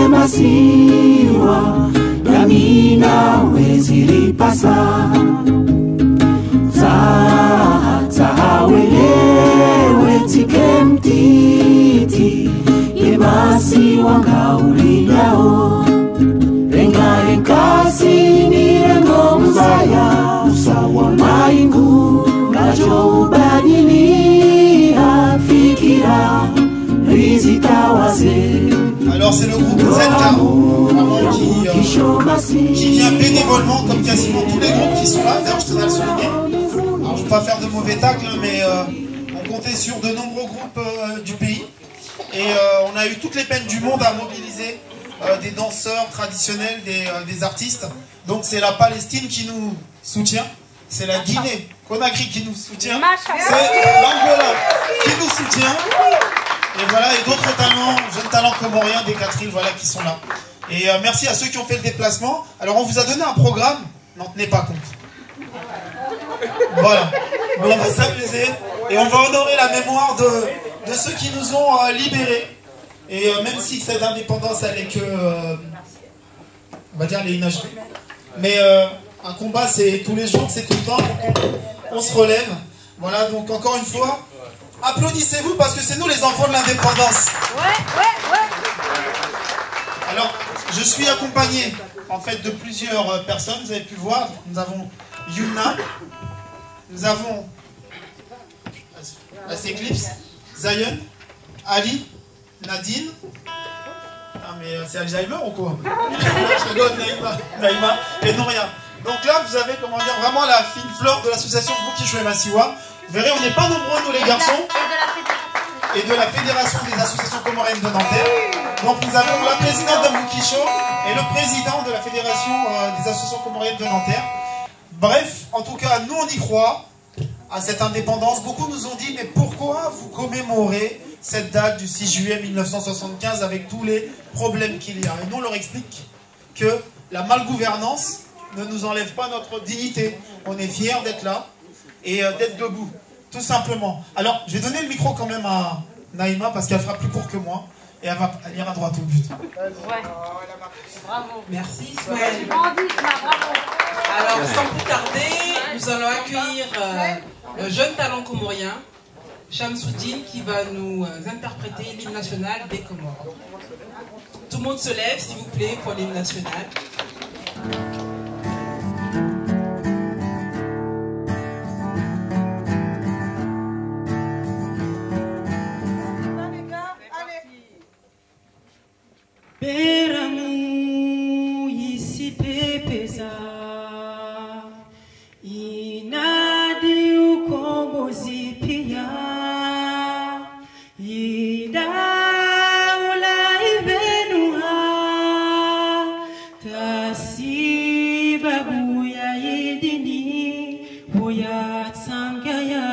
Masiwa yamina wezili pasa Tahawelewe tike mtiti Yemasiwa ngaulidao Renga renkasi ni rengo mzaya Usawa maingu Najo ubadili Afikira Rizitawaze. Alors c'est le groupe ZK qui vient bénévolement comme quasiment tous les groupes qui sont là. D'ailleurs je tenais à le souligner. Alors je ne veux pas faire de mauvais tacle, mais on comptait sur de nombreux groupes du pays. Et on a eu toutes les peines du monde à mobiliser des danseurs traditionnels, des artistes. Donc c'est la Palestine qui nous soutient. C'est la Guinée, Conakry qui nous soutient. C'est l'Angola qui nous soutient. Et voilà, et d'autres talents, jeunes talents comoriens des 4 îles, voilà, qui sont là. Et merci à ceux qui ont fait le déplacement. Alors on vous a donné un programme, n'en tenez pas compte. Voilà, on va s'amuser et on va honorer la mémoire de ceux qui nous ont libérés. Et même si cette indépendance, elle est que, on va dire, elle est inachevée. Mais un combat, c'est tous les jours, c'est tout le temps, on se relève. Voilà, donc encore une fois, applaudissez-vous parce que c'est nous les enfants de l'indépendance. Alors, je suis accompagné en fait de plusieurs personnes, vous avez pu voir. Nous avons Yuna, nous avons Eclipse, Zion, Ali, Nadine. Ah mais c'est Alzheimer ou quoi? Je rigole, Naïma et Nouria. Donc là, vous avez, comment dire, vraiment la fine fleur de l'association Boukishou et Massiwa. Vous verrez, on n'est pas nombreux, nous les garçons. Et de la Fédération des associations comoriennes de Nanterre. Donc nous avons la présidente de Boukishou et le président de la Fédération des associations comoriennes de Nanterre. Bref, en tout cas, nous on y croit à cette indépendance. Beaucoup nous ont dit, mais pourquoi vous commémorez cette date du 6 juillet 1975 avec tous les problèmes qu'il y a? Et nous on leur explique que la malgouvernance ne nous enlève pas notre dignité. On est fiers d'être là et d'être debout, tout simplement. Alors, je vais donner le micro quand même à Naïma parce qu'elle fera plus court que moi et elle ira droit au but. Ouais. Bravo. Merci Ismaël. Bravo. Alors, sans plus tarder, nous allons accueillir le jeune talent comorien, Shamsuddin, qui va nous interpréter l'hymne national des Comores. Tout le monde se lève, s'il vous plaît, pour l'hymne national. Beramu yisi pepeza inadi ukombozi pia ida ulaivenuha tasibabu ya idini huya tsangaya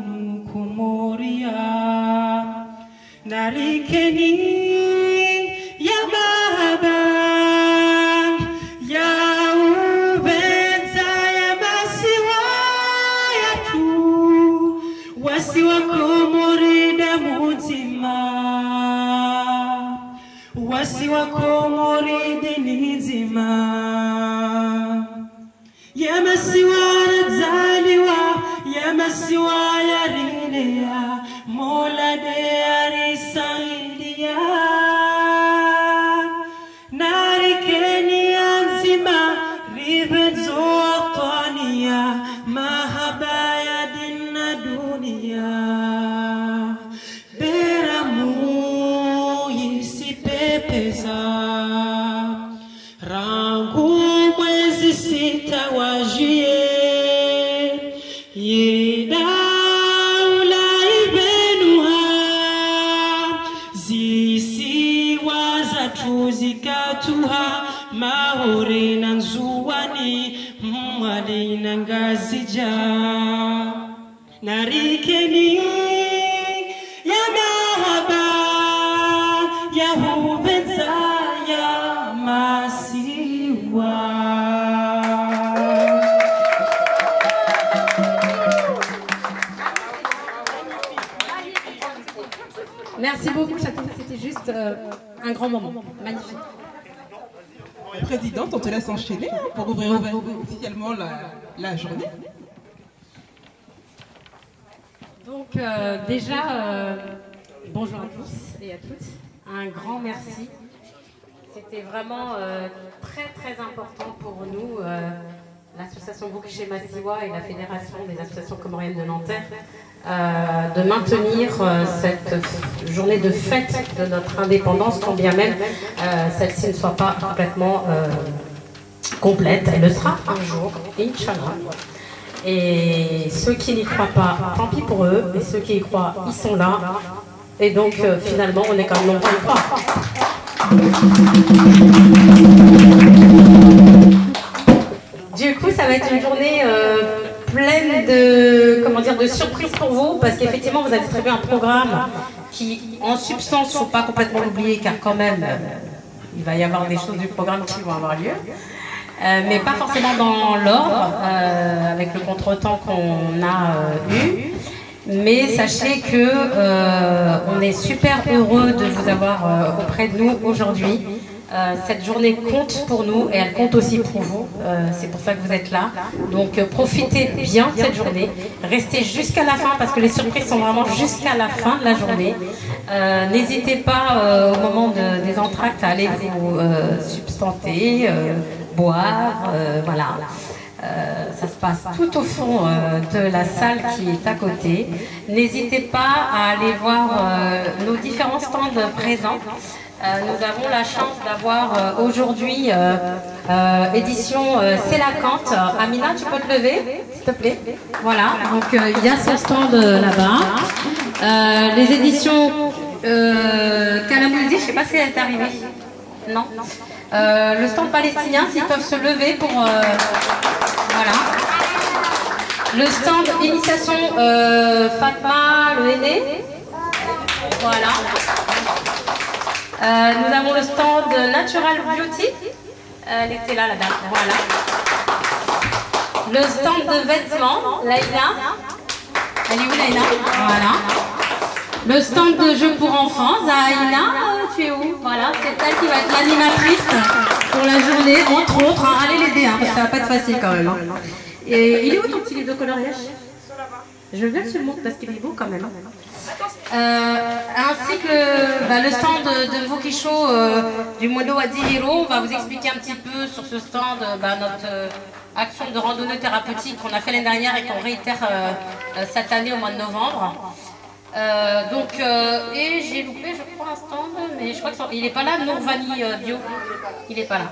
unukumoria narikeni Wasiwa komori nizima Yamasiwa zaliwa Yamasiwa yarilea Mola de arisaidia Narikeni anzima Rivenzo atania Mahabaya dinna dunia Rangu mwezi sita wajie Yeda ulaibenuha Zisi waza zetu zikatuha mahori na nzuwani mwali na ngazija narikeni ya mahaba ya hubenza ya masiwa. Merci beaucoup, chacun. C'était juste un grand moment. Magnifique. Présidente, on te laisse enchaîner pour ouvrir officiellement la journée. Donc déjà, bonjour à tous et à toutes. Un grand merci. C'était vraiment très très important pour nous, l'association Boukiché Massiwa et la Fédération des associations comoriennes de Nanterre, de maintenir cette journée de fête de notre indépendance, quand bien même celle-ci ne soit pas complètement complète. Elle le sera un jour, Inch'Allah. Et ceux qui n'y croient pas, tant pis pour eux, et ceux qui y croient, ils sont là. Et donc finalement, on est quand même nombreux à y croire. Du coup, ça va être une journée pleine de, comment dire, de surprises pour vous, parce qu'effectivement, vous avez distribué un programme qui, en substance, ne faut pas complètement l'oublier, car quand même, il va y avoir des choses du programme qui vont avoir lieu. Mais pas forcément dans l'ordre, avec le contretemps qu'on a eu. Mais sachez que on est super heureux de vous avoir auprès de nous aujourd'hui. Cette journée compte pour nous et elle compte aussi pour vous. C'est pour ça que vous êtes là. Donc profitez bien de cette journée. Restez jusqu'à la fin parce que les surprises sont vraiment jusqu'à la fin de la journée. N'hésitez pas au moment des entr'actes à aller vous substanter, boire, voilà. Ça se passe tout au fond de la salle qui est à côté. N'hésitez pas à aller voir nos différents stands présents. Nous avons la chance d'avoir aujourd'hui édition C'est la Cante. Amina, tu peux te lever, s'il te plaît? Voilà, donc il y a ce stand là-bas. Les éditions Kalamouzi, je ne sais pas si elle est arrivée. Non. Le stand palestinien, s'ils peuvent se lever pour... voilà. Le stand initiation Fatma, le aîné. Voilà. Nous avons le stand Natural Beauty. Elle était là, la dame. Voilà. Le stand de vêtements, Laïla. Elle est où, Laïla? Voilà. Le stand de jeux pour enfants, Zaïna, tu es où? Voilà, c'est elle qui va être l'animatrice pour la journée, entre autres. Hein. Allez l'aider, hein, parce que ça va pas être facile quand même. Hein. Et il est où ton petit livre de coloriage? Je veux bien que tu le montres parce qu'il est beau quand même. Ainsi que le stand de Vokisho du Mondo Wadi Hiro. On va vous expliquer un petit peu sur ce stand notre action de randonnée thérapeutique qu'on a fait l'année dernière et qu'on réitère cette année au mois de novembre. Et j'ai loupé, je crois, un stand, mais je crois qu'il n'est pas là, Nourvani Bio, il n'est pas là.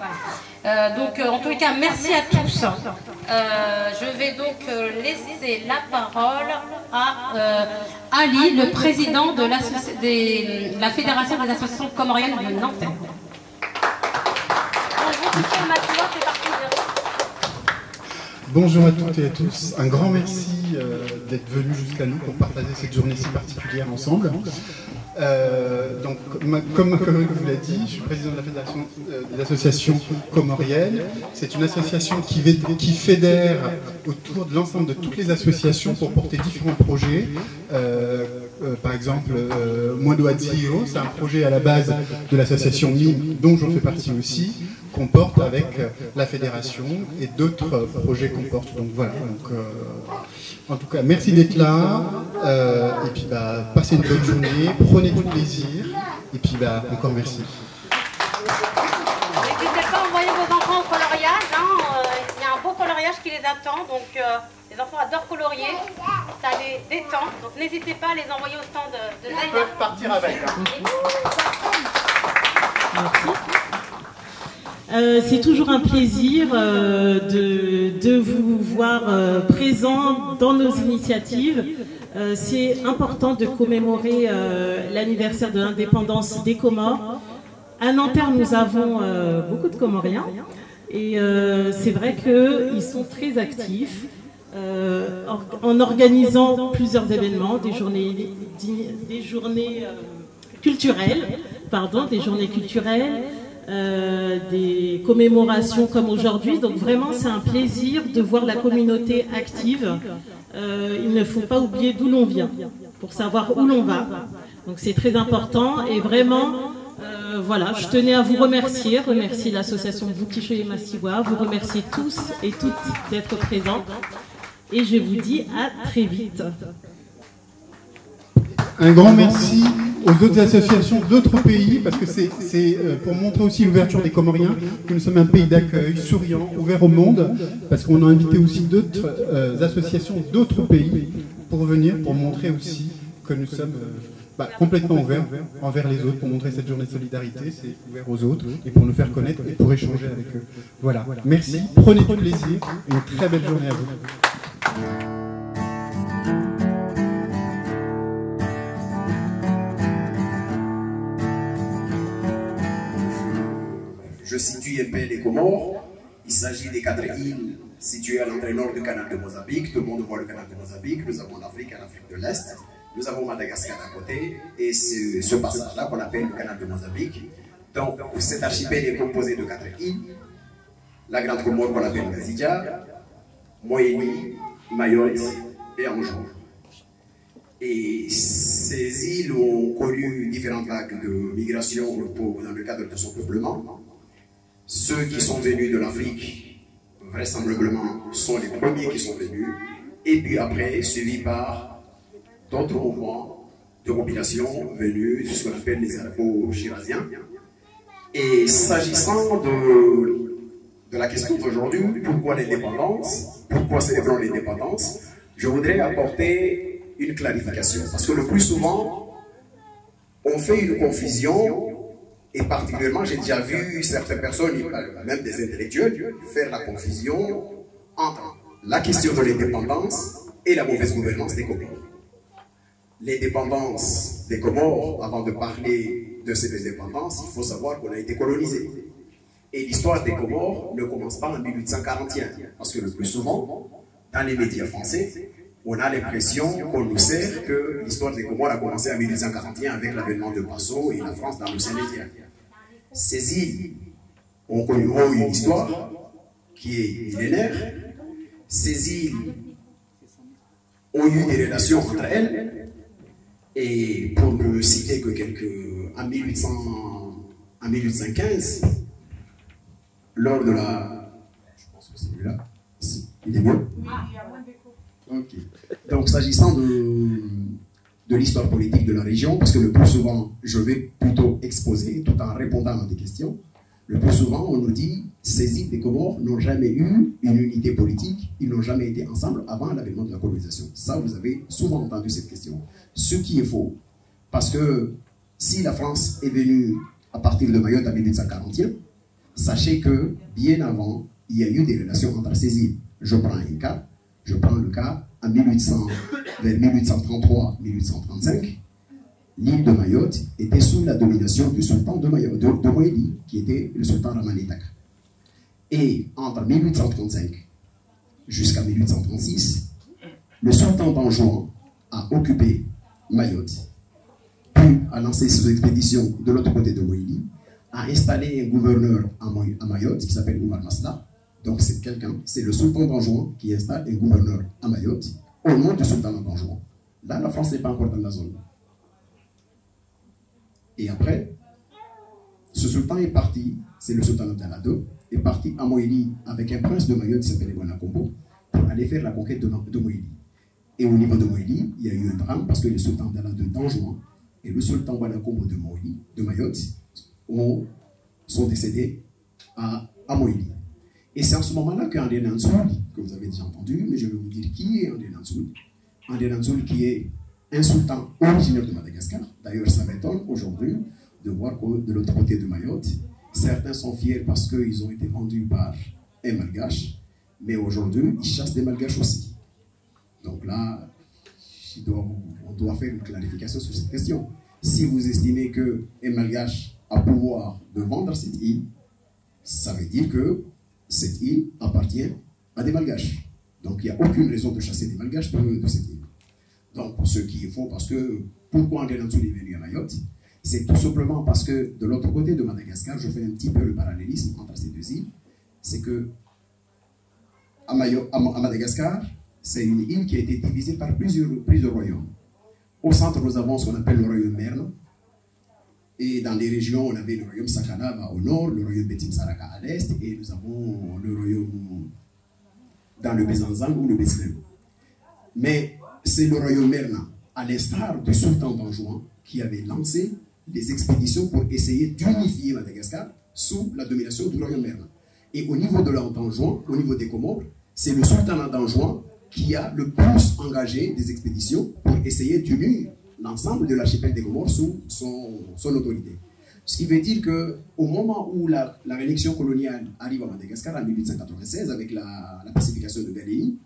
En tous les cas, merci à tous. Je vais donc laisser la parole à Ali, le président de la Fédération des associations comoriennes de Nanterre. Bonjour à toutes et à tous, un grand merci d'être venus jusqu'à nous pour partager cette journée si particulière ensemble. Comme vous l'a dit, je suis président de la Fédération des associations comoriennes. C'est une association qui fédère autour de l'ensemble de toutes les associations pour porter différents projets. Par exemple, Mondo Adzio, c'est un projet à la base de l'association MIM, dont je fais partie aussi, qu'on porte avec la fédération et d'autres projets qu'on porte. Donc voilà. En tout cas, merci d'être là. Et puis, passez une bonne journée, prenez du plaisir. Et puis, encore merci. N'hésitez pas à envoyer vos enfants au coloriage. Il y a un beau coloriage qui les attend. Donc, les enfants adorent colorier. Ça les détend. Donc, n'hésitez pas à les envoyer au stand de Zaïda. Ils peuvent partir avec. Merci. C'est toujours un plaisir de vous voir présents dans nos initiatives. C'est important de commémorer l'anniversaire de l'indépendance des Comores À Nanterre, nous avons beaucoup de Comoriens et c'est vrai qu'ils sont très actifs en organisant plusieurs événements, des journées culturelles, des commémorations comme aujourd'hui. Donc vraiment, c'est un plaisir de voir la communauté active. Il ne faut pas oublier d'où l'on vient pour savoir où l'on va. Donc c'est très important et vraiment... voilà, je tenais à vous remercier l'association Vukicho et Masiwa, vous remercier tous et toutes d'être présents et je vous dis à très vite. Un grand merci aux autres associations d'autres pays, parce que c'est pour montrer aussi l'ouverture des Comoriens, que nous sommes un pays d'accueil, souriant, ouvert au monde, parce qu'on a invité aussi d'autres associations d'autres pays pour venir, pour montrer aussi que nous sommes... complètement ouvert envers les autres, pour montrer cette journée de solidarité, c'est ouvert aux autres, et pour nous faire connaître et pour échanger avec eux. Voilà, merci, prenez du plaisir, et une très belle journée à vous. Je situe un peu les Comores. Il s'agit des 4 îles situées à l'entrée nord du canal de Mozambique. Tout le monde voit le canal de Mozambique. Nous avons l'Afrique et l'Afrique de l'Est. Nous avons Madagascar à côté, et ce passage-là qu'on appelle le canal de Mozambique. Donc, cet archipel est composé de 4 îles. La Grande Comore qu'on appelle Ngazidja, Moyeni, Mayotte et Anjou. Et ces îles ont connu différentes vagues de migration dans le cadre de son peuplement. Ceux qui sont venus de l'Afrique, vraisemblablement, sont les premiers qui sont venus, et puis après, suivis par d'autres mouvements de population venus de ce qu'on appelle les Arabo-Chirasiens. Et s'agissant de la question d'aujourd'hui, pourquoi l'indépendance, pourquoi célébrons l'indépendance, je voudrais apporter une clarification. Parce que le plus souvent, on fait une confusion, et particulièrement, j'ai déjà vu certaines personnes, même des intellectuels, faire la confusion entre la question de l'indépendance et la mauvaise gouvernance des Comores. L'indépendance des Comores, avant de parler de cette indépendance, il faut savoir qu'on a été colonisé. Et l'histoire des Comores ne commence pas en 1841, parce que le plus souvent, dans les médias français, on a l'impression qu'on nous sert que l'histoire des Comores a commencé en 1841 avec l'avènement de Passo et la France dans l'océan Indien. Ces îles ont une histoire qui est millénaire. Ces îles ont eu des relations entre elles. Et pour ne citer que en 1815, lors de la... Je pense que c'est celui-là. Il est bon? Oui, il y a moins d'écho. Ok. Donc, s'agissant de l'histoire politique de la région, parce que le plus souvent, je vais plutôt exposer, tout en répondant à des questions, le plus souvent, on nous dit, ces îles des Comores n'ont jamais eu une unité politique, ils n'ont jamais été ensemble avant l'avènement de la colonisation. Ça, vous avez souvent entendu cette question. Ce qui est faux, parce que si la France est venue à partir de Mayotte en 1841, sachez que bien avant, il y a eu des relations entre ces îles. Je prends un cas, je prends le cas en vers 1833-1835, l'île de Mayotte était sous la domination du sultan de Mayotte, de Moïli, qui était le sultan Ramanétaka. Et entre 1835 jusqu'à 1836, le sultan d'Anjouan a occupé Mayotte, puis a lancé ses expéditions de l'autre côté de Moïli, a installé un gouverneur à Mayotte qui s'appelle Oumar Masla. Donc c'est quelqu'un, c'est le sultan d'Anjouan qui installe un gouverneur à Mayotte au nom du sultan d'Anjouan. Là, la France n'est pas encore dans la zone. Et après, ce sultan est parti, c'est le sultan Abdallah II, est parti à Moïli avec un prince de Mayotte qui s'appelait Wanakombo pour aller faire la conquête de Moïli. Et au niveau de Moïli, il y a eu un drame parce que le sultan Abdallah II d'Anjouan et le sultan Wanakombo de Mayotte sont décédés à Moïli. Et c'est en ce moment-là qu'André Nansoul, que vous avez déjà entendu, mais je vais vous dire qui est André Nansoul. André Nansoul qui est un sultan originaire de Madagascar. D'ailleurs, ça m'étonne aujourd'hui de voir que de l'autre côté de Mayotte, certains sont fiers parce qu'ils ont été vendus par un malgache, mais aujourd'hui, ils chassent des malgaches aussi. Donc là, on doit faire une clarification sur cette question. Si vous estimez qu'un malgache a pouvoir de vendre cette île, ça veut dire que cette île appartient à des Malgaches. Donc il n'y a aucune raison de chasser des Malgaches de cette île. Donc ce qu'il faut, parce que pourquoi André Lansou est venu à Mayotte, c'est tout simplement parce que de l'autre côté de Madagascar, je fais un petit peu le parallélisme entre ces deux îles, c'est que à Madagascar, c'est une île qui a été divisée par plusieurs royaumes. Au centre, nous avons ce qu'on appelle le royaume Merne. Et dans les régions, on avait le royaume Sakanaba au nord, le royaume Betim Saraka à l'est, et nous avons le royaume dans le Bézanzang ou le Béslem. Mais c'est le royaume Merne, à l'instar du sultan d'Anjouan, qui avait lancé des expéditions pour essayer d'unifier Madagascar sous la domination du royaume Merne. Et au niveau de l'Anjouan, au niveau des Comores, c'est le sultanat d'Anjouan qui a le plus engagé des expéditions pour essayer d'unir l'ensemble de l'archipel des Comores sous son autorité. Ce qui veut dire qu'au moment où la réélection coloniale arrive à Madagascar en 1896 avec la pacification de Galéi,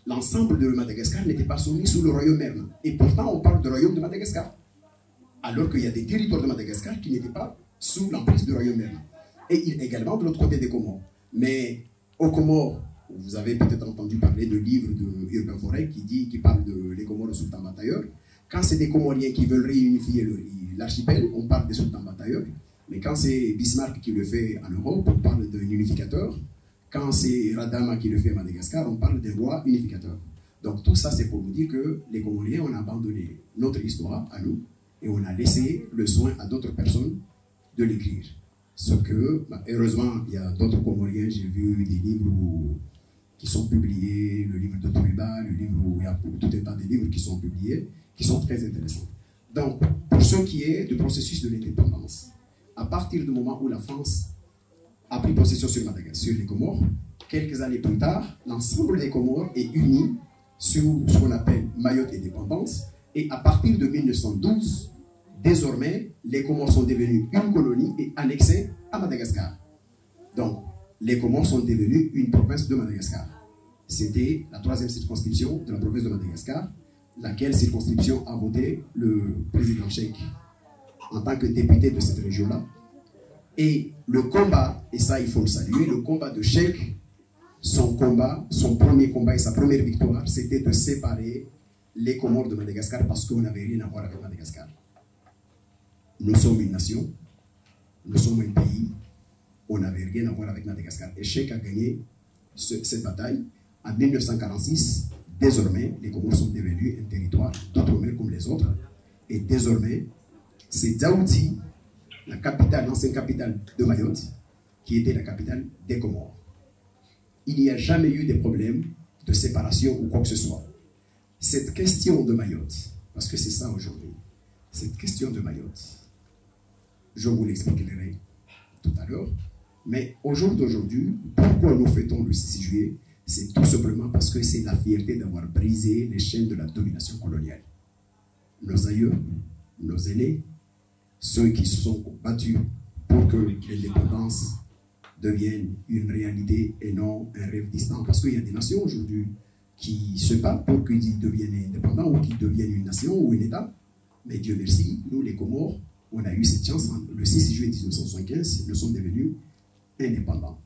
l'ensemble de Madagascar n'était pas soumis sous le royaume Merne. Et pourtant, on parle du royaume de Madagascar. Alors qu'il y a des territoires de Madagascar qui n'étaient pas sous l'emprise du royaume Merne. Et également de l'autre côté des Comores. Mais aux Comores, vous avez peut-être entendu parler de livres de Urbain Forêt qui parle de les Comores sultans batailleurs. Quand c'est des Comoriens qui veulent réunifier l'archipel, on parle des sultans batailleurs. Mais quand c'est Bismarck qui le fait en Europe, on parle d'un unificateur. Quand c'est Radama qui le fait à Madagascar, on parle des rois unificateurs. Donc tout ça, c'est pour vous dire que les Comoriens, on a abandonné notre histoire à nous et on a laissé le soin à d'autres personnes de l'écrire. Ce que, heureusement, il y a d'autres Comoriens, j'ai vu des livres qui sont publiés, le livre de Touiba, le livre où il y a tout un tas de livres qui sont publiés, qui sont très intéressants. Donc, pour ce qui est du processus de l'indépendance, à partir du moment où la France a pris possession sur Madagascar, sur les Comores, quelques années plus tard, l'ensemble des Comores est uni sur ce qu'on appelle Mayotte indépendance, et à partir de 1912, désormais, les Comores sont devenus une colonie et annexées à Madagascar. Donc, les Comores sont devenus une province de Madagascar. C'était la 3e circonscription de la province de Madagascar, laquelle circonscription a voté le président Cheikh en tant que député de cette région-là. Et le combat, et ça il faut le saluer, le combat de Cheikh, son premier combat et sa première victoire, c'était de séparer les Comores de Madagascar parce qu'on n'avait rien à voir avec Madagascar. Nous sommes une nation, nous sommes un pays, on n'avait rien à voir avec Madagascar. Et Cheikh a gagné cette bataille. En 1946, désormais, les Comores sont devenus un territoire d'outre-mer comme les autres. Et désormais, c'est Dzaoudzi, la capitale, l'ancienne capitale de Mayotte, qui était la capitale des Comores. Il n'y a jamais eu de problème de séparation ou quoi que ce soit. Cette question de Mayotte, parce que c'est ça aujourd'hui, cette question de Mayotte, je vous l'expliquerai tout à l'heure, mais au jour d'aujourd'hui, pourquoi nous fêtons le 6 juillet? C'est tout simplement parce que c'est la fierté d'avoir brisé les chaînes de la domination coloniale. Nos aïeux, nos aînés, ceux qui se sont battus pour que l'indépendance devienne une réalité et non un rêve distant. Parce qu'il y a des nations aujourd'hui qui se battent pour qu'ils deviennent indépendants ou qu'ils deviennent une nation ou un État. Mais Dieu merci, nous les Comores, on a eu cette chance. Le 6 juillet 1975, nous sommes devenus indépendants.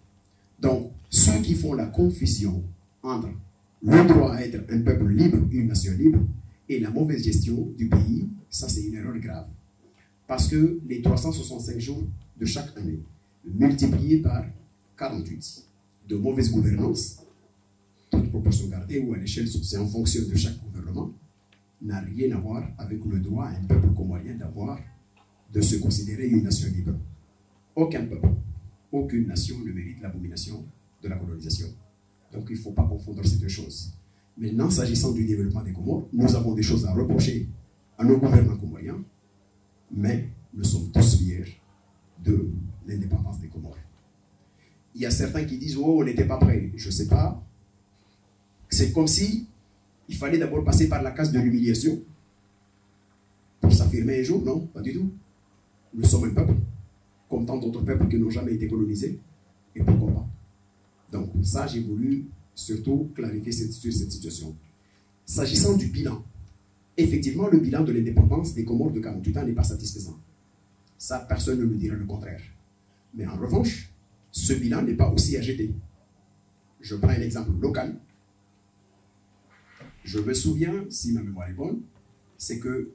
Donc, ceux qui font la confusion entre le droit à être un peuple libre, une nation libre, et la mauvaise gestion du pays, ça c'est une erreur grave. Parce que les 365 jours de chaque année, multipliés par 48, de mauvaise gouvernance, toute proportion gardée ou à l'échelle, c'est en fonction de chaque gouvernement, n'a rien à voir avec le droit à un peuple comorien de se considérer une nation libre. Aucun peuple, aucune nation ne mérite l'abomination de la colonisation. Donc il ne faut pas confondre ces deux choses. Maintenant, s'agissant du développement des Comores, nous avons des choses à reprocher à nos gouvernants comoriens, mais nous sommes tous fiers de l'indépendance des Comores. Il y a certains qui disent « Oh, on n'était pas prêts ». Je ne sais pas. C'est comme si il fallait d'abord passer par la case de l'humiliation pour s'affirmer un jour. Non, pas du tout. Nous sommes un peuple, comme tant d'autres peuples qui n'ont jamais été colonisés. Et pourquoi pas? Donc ça, j'ai voulu surtout clarifier sur cette situation. S'agissant du bilan, effectivement, le bilan de l'indépendance des Comores de 48 ans n'est pas satisfaisant. Ça, personne ne me dira le contraire. Mais en revanche, ce bilan n'est pas aussi à jeter. Je prends un exemple local. Je me souviens, si ma mémoire est bonne, c'est que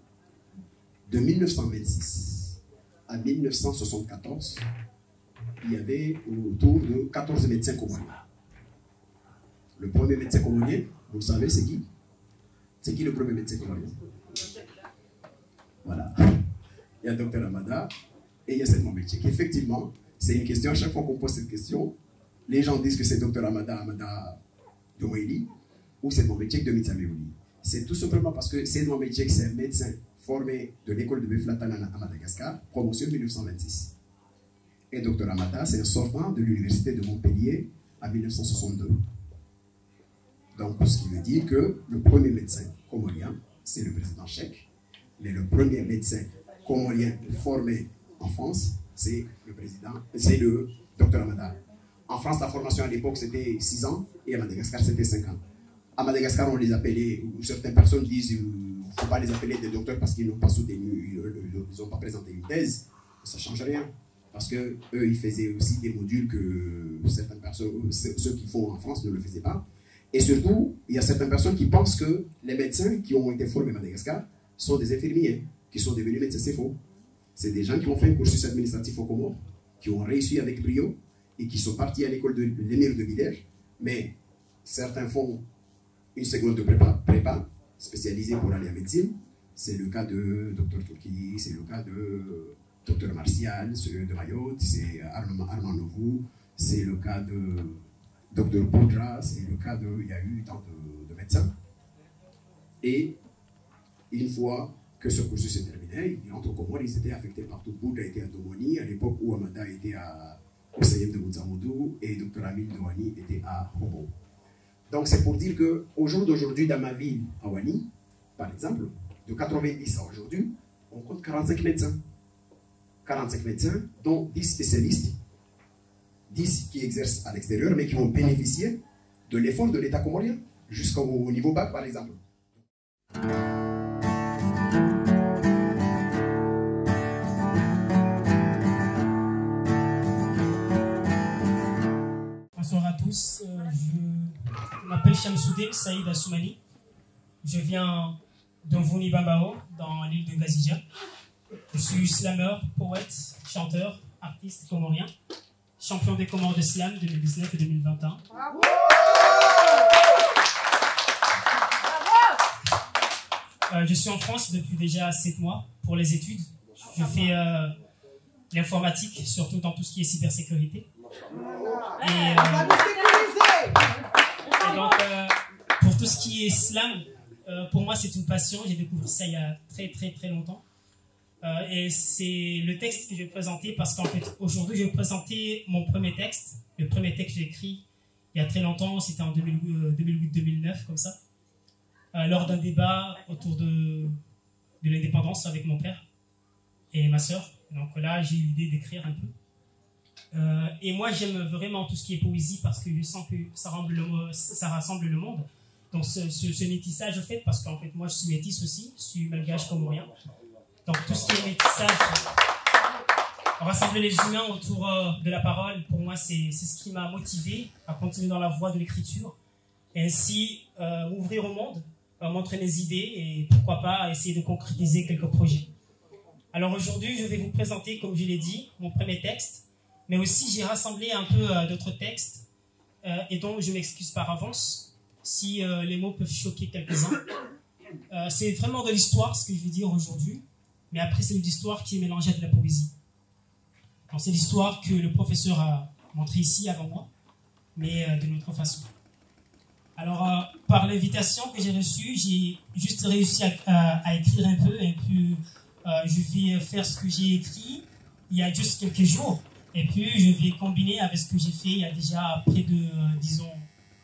de 1926 à 1974, il y avait autour de 14 médecins comoriens. Le premier médecin comorien, vous le savez, c'est qui? C'est qui le premier médecin comorien? Voilà. Il y a Dr Amada et il y a Sedmon Belchek. Effectivement, c'est une question, à chaque fois qu'on pose cette question, les gens disent que c'est Dr Amada de Moïli ou Sedmon Belchek de Mitsameouli. C'est tout simplement parce que Sedmon Belchek, c'est un médecin formé de l'école de Beflatan à Madagascar, promotion 1926. Et Dr Amada, c'est un sortant de l'université de Montpellier en 1962. Donc, ce qui veut dire que le premier médecin comorien, c'est le président Chek, mais le premier médecin comorien formé en France, c'est le Dr Amada. En France, la formation à l'époque, c'était 6 ans, et à Madagascar, c'était 5 ans. À Madagascar, on les appelait, ou certaines personnes disent qu'il ne faut pas les appeler des docteurs parce qu'ils n'ont pas soutenu, ils n'ont pas présenté une thèse. Ça ne change rien. Parce qu'eux, ils faisaient aussi des modules que certaines personnes, ceux qui font en France ne le faisaient pas. Et surtout, il y a certaines personnes qui pensent que les médecins qui ont été formés à Madagascar sont des infirmiers, qui sont devenus médecins. C'est faux. C'est des gens qui ont fait un cursus administratif au Comores, qui ont réussi avec brio et qui sont partis à l'école de l'émir de Bidère. Mais certains font une seconde prépa spécialisée pour aller à médecine. C'est le cas de Dr Turki, c'est le cas de Dr Martial, de Mayotte, c'est Armand Novou, c'est le cas de Dr Boudra, c'est le cas de... Il y a eu tant de médecins. Et une fois que ce cursus est terminé, ils rentrent au Comores, ils étaient affectés partout. Boudra était à Domoni, à l'époque où Amada était au CM de Moutzamoudou et Dr Amil Douani était à Hobo. Donc c'est pour dire qu'au jour d'aujourd'hui, dans ma ville, à Wani, par exemple, de 90 à aujourd'hui, on compte 45 médecins. 45 médecins, dont 10 spécialistes, 10 qui exercent à l'extérieur, mais qui vont bénéficier de l'effort de l'État comorien, jusqu'au niveau bac, par exemple. Bonsoir à tous, je m'appelle Shamsuddin Saïd Assoumani. Je viens d'Onvouni Bambao, dans l'île de Gazija. Je suis slameur, poète, chanteur, artiste comorien, champion des Comores de slam 2019 et 2021. Bravo! Je suis en France depuis déjà 7 mois pour les études. Je fais l'informatique, surtout dans tout ce qui est cybersécurité. Et donc, pour tout ce qui est slam, pour moi c'est une passion. J'ai découvert ça il y a très longtemps. Et c'est le texte que je vais présenter parce qu'en fait aujourd'hui je vais présenter mon premier texte. Le premier texte que j'ai écrit il y a très longtemps, c'était en 2008-2009 comme ça, lors d'un débat autour de l'indépendance avec mon père et ma soeur. Donc là j'ai eu l'idée d'écrire un peu. Et moi j'aime vraiment tout ce qui est poésie parce que je sens que ça rassemble le monde. Donc ce métissage en fait, parce qu'en fait moi je suis métis aussi, je suis malgache comorien. Donc tout ce qui est métissage, rassembler les humains autour de la parole, pour moi c'est ce qui m'a motivé à continuer dans la voie de l'écriture et ainsi ouvrir au monde, montrer mes idées et pourquoi pas essayer de concrétiser quelques projets. Alors aujourd'hui je vais vous présenter, comme je l'ai dit, mon premier texte, mais aussi j'ai rassemblé un peu d'autres textes et donc je m'excuse par avance si les mots peuvent choquer quelques-uns. C'est vraiment de l'histoire ce que je vais dire aujourd'hui. Mais après, c'est une histoire qui est mélangée à de la poésie. C'est l'histoire que le professeur a montrée ici avant moi, mais de notre façon. Alors, par l'invitation que j'ai reçue, j'ai juste réussi à écrire un peu, et puis je vais faire ce que j'ai écrit il y a juste quelques jours, et puis je vais combiner avec ce que j'ai fait il y a déjà près de, disons,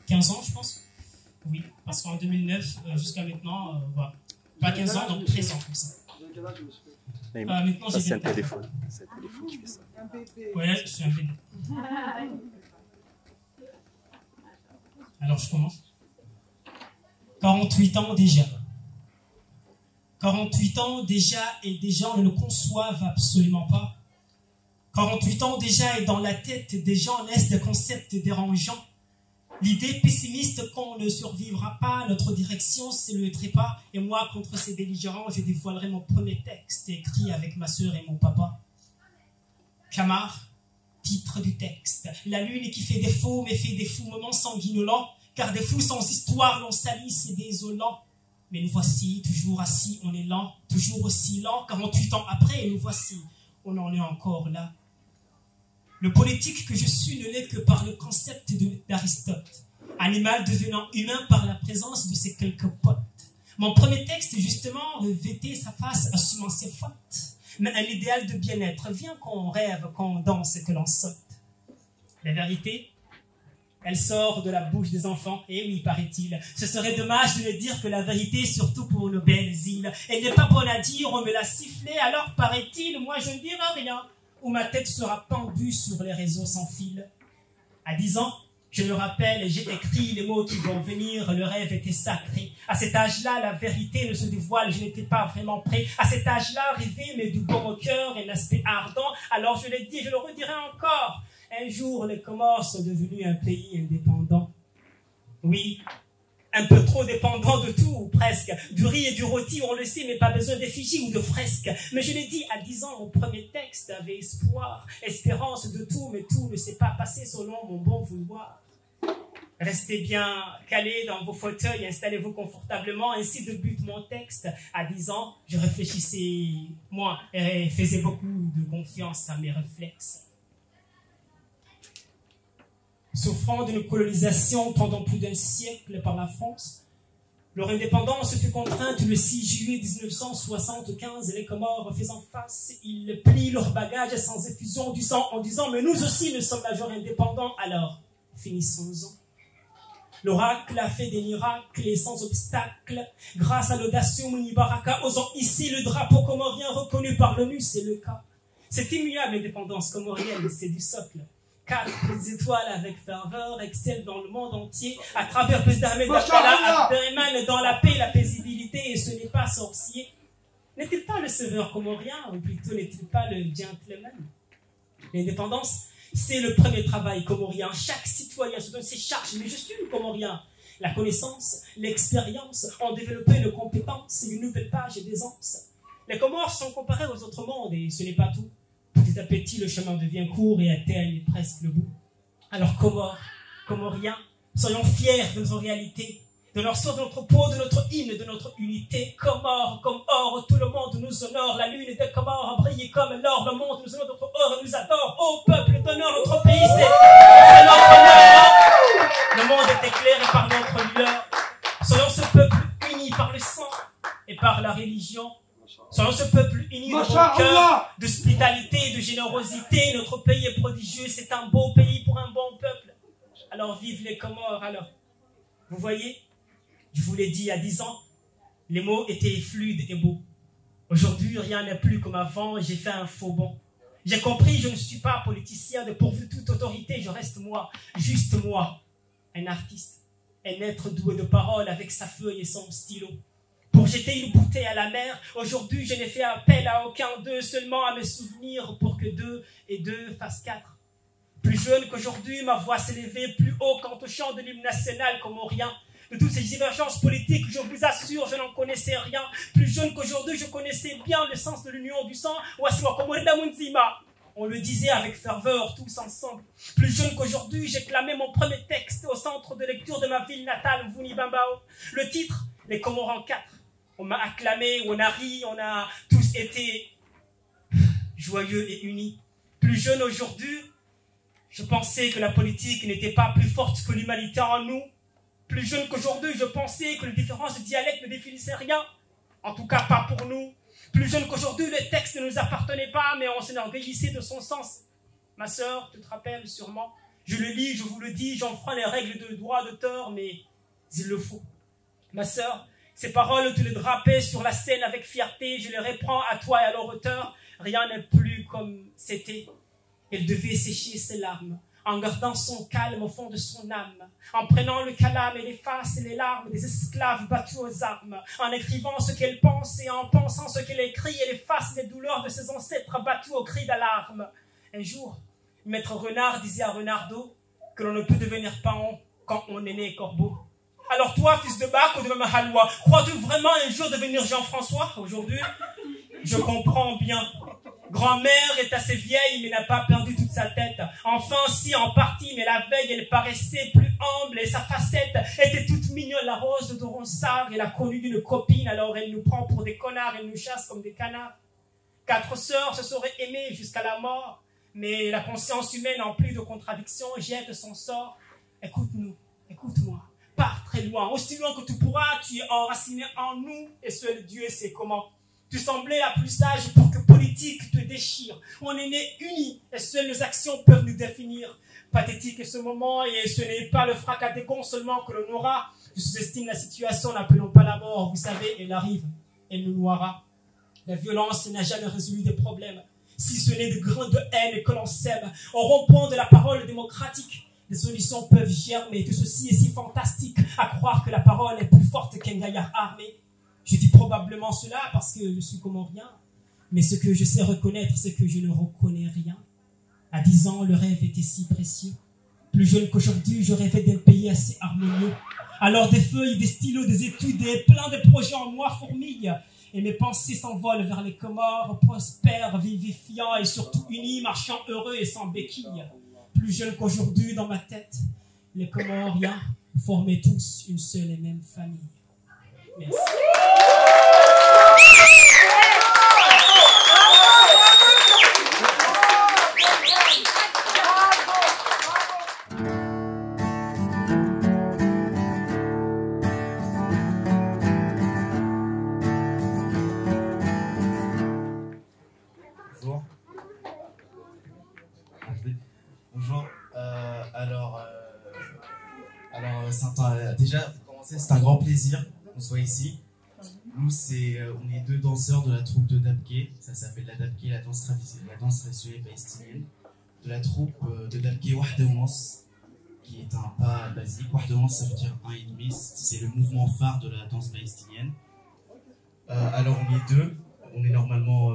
15 ans, je pense. Oui, parce qu'en 2009, jusqu'à maintenant, voilà. Pas 15 ans, donc 13 ans, comme ça. Maintenant, j'ai c'est un téléphone. C'est un téléphone qui fait ça. Ouais, je suis un bébé. Alors, je commence. 48 ans déjà. 48 ans déjà et des gens ne le conçoivent absolument pas. 48 ans déjà et dans la tête des gens naissent des concepts dérangeants. L'idée pessimiste qu'on ne survivra pas, notre direction c'est le trépas. Et moi, contre ces belligérants, je dévoilerai mon premier texte écrit avec ma sœur et mon papa. Camar, titre du texte. La lune qui fait défaut, mais fait des fous moments sanguinolents, car des fous sans histoire l'on salit, c'est désolant. Mais nous voici, toujours assis, on est lent, toujours aussi lent. 48 ans après, nous voici, on en est encore là. Le politique que je suis ne l'est que par le concept d'Aristote. Animal devenant humain par la présence de ses quelques potes. Mon premier texte, justement, revêtait sa face, assumant ses fautes. Mais un idéal de bien-être. Viens qu'on rêve, qu'on danse et que l'on saute. La vérité, elle sort de la bouche des enfants. Et oui, paraît-il, ce serait dommage de le dire que la vérité, surtout pour nos belles îles, elle n'est pas bonne à dire, on me l'a sifflé, alors paraît-il, moi je ne dirai rien. Où ma tête sera pendue sur les réseaux sans fil. À 10 ans, je me rappelle, j'ai écrit les mots qui vont venir, le rêve était sacré. À cet âge-là, la vérité ne se dévoile, je n'étais pas vraiment prêt. À cet âge-là, rêver, mais du bon au cœur et l'aspect ardent. Alors je l'ai dit, je le redirai encore. Un jour, les Comores sont devenus un pays indépendant. Oui, un peu trop dépendant de tout, ou presque. Du riz et du rôti, on le sait, mais pas besoin d'effigie ou de fresque. Mais je l'ai dit, à 10 ans, mon premier texte avait espoir, espérance de tout, mais tout ne s'est pas passé selon mon bon vouloir. Restez bien calés dans vos fauteuils, installez-vous confortablement, ainsi débute mon texte. À 10 ans, je réfléchissais moins et faisais beaucoup de confiance à mes réflexes. Souffrant d'une colonisation pendant plus d'un siècle par la France, leur indépendance fut contrainte le 6 juillet 1975, les Comores faisant face, ils plient leurs bagages sans effusion du sang en disant « Mais nous aussi, nous sommes majeurs indépendants, alors finissons-en ». L'oracle a fait des miracles et sans obstacle, grâce à l'audacieux Mouni Baraka, osant ici le drapeau comorien reconnu par l'ONU, c'est le cas. Cette immuable indépendance comorienne, c'est du socle. 4 étoiles avec ferveur excellent dans le monde entier, à travers plus d'Ahmed Akala, Abdelrahman, dans la paix, la paisibilité, et ce n'est pas sorcier. N'est-il pas le sauveur comorien, ou plutôt n'est-il pas le gentleman? L'indépendance, c'est le premier travail comorien. Chaque citoyen se donne ses charges, mais je suis le comorien. La connaissance, l'expérience ont développé une compétence, une nouvelle page d'aisance. Les Comores sont comparés aux autres mondes, et ce n'est pas tout. Petit à petit, le chemin devient court et atteigne presque le bout. Alors, Comoriens, soyons fiers de nos réalités, de leur sort, de notre peau, de notre hymne, de notre unité. Comores, comme or, tout le monde nous honore. La lune des Comores brille comme l'or. Le monde nous honore, notre or nous adore. Ô peuple d'honneur, notre pays, c'est notre honneur. Le monde est éclairé par notre lueur. Soyons ce peuple uni par le sang et par la religion. Soyons ce peuple uni de bon cœur, d'hospitalité, de générosité. Notre pays est prodigieux, c'est un beau pays pour un bon peuple. Alors vive les Comores, alors. Vous voyez, je vous l'ai dit à 10 ans, les mots étaient fluides et beaux. Aujourd'hui, rien n'est plus comme avant, j'ai fait un faux bond. J'ai compris, je ne suis pas politicien, dépourvu toute autorité, je reste moi, juste moi, un artiste, un être doué de parole avec sa feuille et son stylo. Pour jeter une bouteille à la mer, aujourd'hui je n'ai fait appel à aucun d'eux, seulement à mes souvenirs pour que 2 et 2 fassent 4. Plus jeune qu'aujourd'hui, ma voix s'est levée plus haut quant au chant de l'hymne national comorien. De toutes ces divergences politiques, je vous assure, je n'en connaissais rien. Plus jeune qu'aujourd'hui, je connaissais bien le sens de l'union du sang. On le disait avec ferveur, tous ensemble. Plus jeune qu'aujourd'hui, j'ai clamé mon premier texte au centre de lecture de ma ville natale, Vunibambao. Le titre, Les Comorans 4. On m'a acclamé, on a ri, on a tous été joyeux et unis. Plus jeune aujourd'hui, je pensais que la politique n'était pas plus forte que l'humanité en nous. Plus jeune qu'aujourd'hui, je pensais que les différences de dialecte ne définissaient rien. En tout cas, pas pour nous. Plus jeune qu'aujourd'hui, le texte ne nous appartenait pas, mais on s'enorgueillissait de son sens. Ma sœur, tu te rappelles sûrement. Je le lis, je vous le dis, j'enfreins les règles de droit d'auteur, mais il le faut. Ma sœur, ces paroles, tu les drapais sur la scène avec fierté, je les reprends à toi et à leur auteur. Rien n'est plus comme c'était. Elle devait sécher ses larmes en gardant son calme au fond de son âme, en prenant le calame et les faces et les larmes des esclaves battus aux armes, en écrivant ce qu'elle pense et en pensant ce qu'elle écrit et les faces des douleurs de ses ancêtres battus au cri d'alarme. Un jour, Maître Renard disait à Renardeau que l'on ne peut devenir paon quand on est né corbeau. Alors toi, fils de Bac ou de Mahaloua, crois-tu vraiment un jour devenir Jean-François? Aujourd'hui, je comprends bien. Grand-mère est assez vieille, mais n'a pas perdu toute sa tête. Enfin, si, en partie, mais la veille, elle paraissait plus humble et sa facette était toute mignonne. La rose de Ronsard, elle a connu d'une copine, alors elle nous prend pour des connards, elle nous chasse comme des canards. 4 sœurs se seraient aimées jusqu'à la mort, mais la conscience humaine, en plus de contradictions, jette son sort. Écoute-nous, écoute-moi, pars très loin, aussi loin que tu pourras, tu es enraciné en nous, et seul Dieu sait comment. Tu semblais la plus sage pour que politique te déchire. On est nés unis et seules nos actions peuvent nous définir. Pathétique est ce moment et ce n'est pas le fracas des gonds seulement que l'on aura. Je sous-estime la situation, n'appelons pas la mort. Vous savez, elle arrive, elle nous noiera. La violence n'a jamais résolu des problèmes. Si ce n'est de grains de haine que l'on sème, au rond-point de la parole démocratique, des solutions peuvent germer. Tout ceci est si fantastique à croire que la parole est plus forte qu'un gaillard armé. Je dis probablement cela parce que je suis comorien, mais ce que je sais reconnaître, c'est que je ne reconnais rien. À 10 ans, le rêve était si précieux. Plus jeune qu'aujourd'hui, je rêvais d'un pays assez harmonieux. Alors des feuilles, des stylos, des études et plein de projets en moi fourmillent. Et mes pensées s'envolent vers les Comores, prospères, vivifiants et surtout unis, marchant heureux et sans béquilles. Plus jeune qu'aujourd'hui, dans ma tête, les Comoriens formaient tous une seule et même famille. Merci. Bonjour. Bonjour. Déjà, pour commencer, c'est un grand plaisir qu'on soit ici. Nous, on est 2 danseurs de la troupe de Dabke. Ça s'appelle la Dabke, la danse traditionnelle palestinienne. De la troupe de Dabke Wahda Ounas, qui est un pas basique. Wahda Ounas, ça veut dire 1,5. C'est le mouvement phare de la danse palestinienne. Alors, on est 2. On est normalement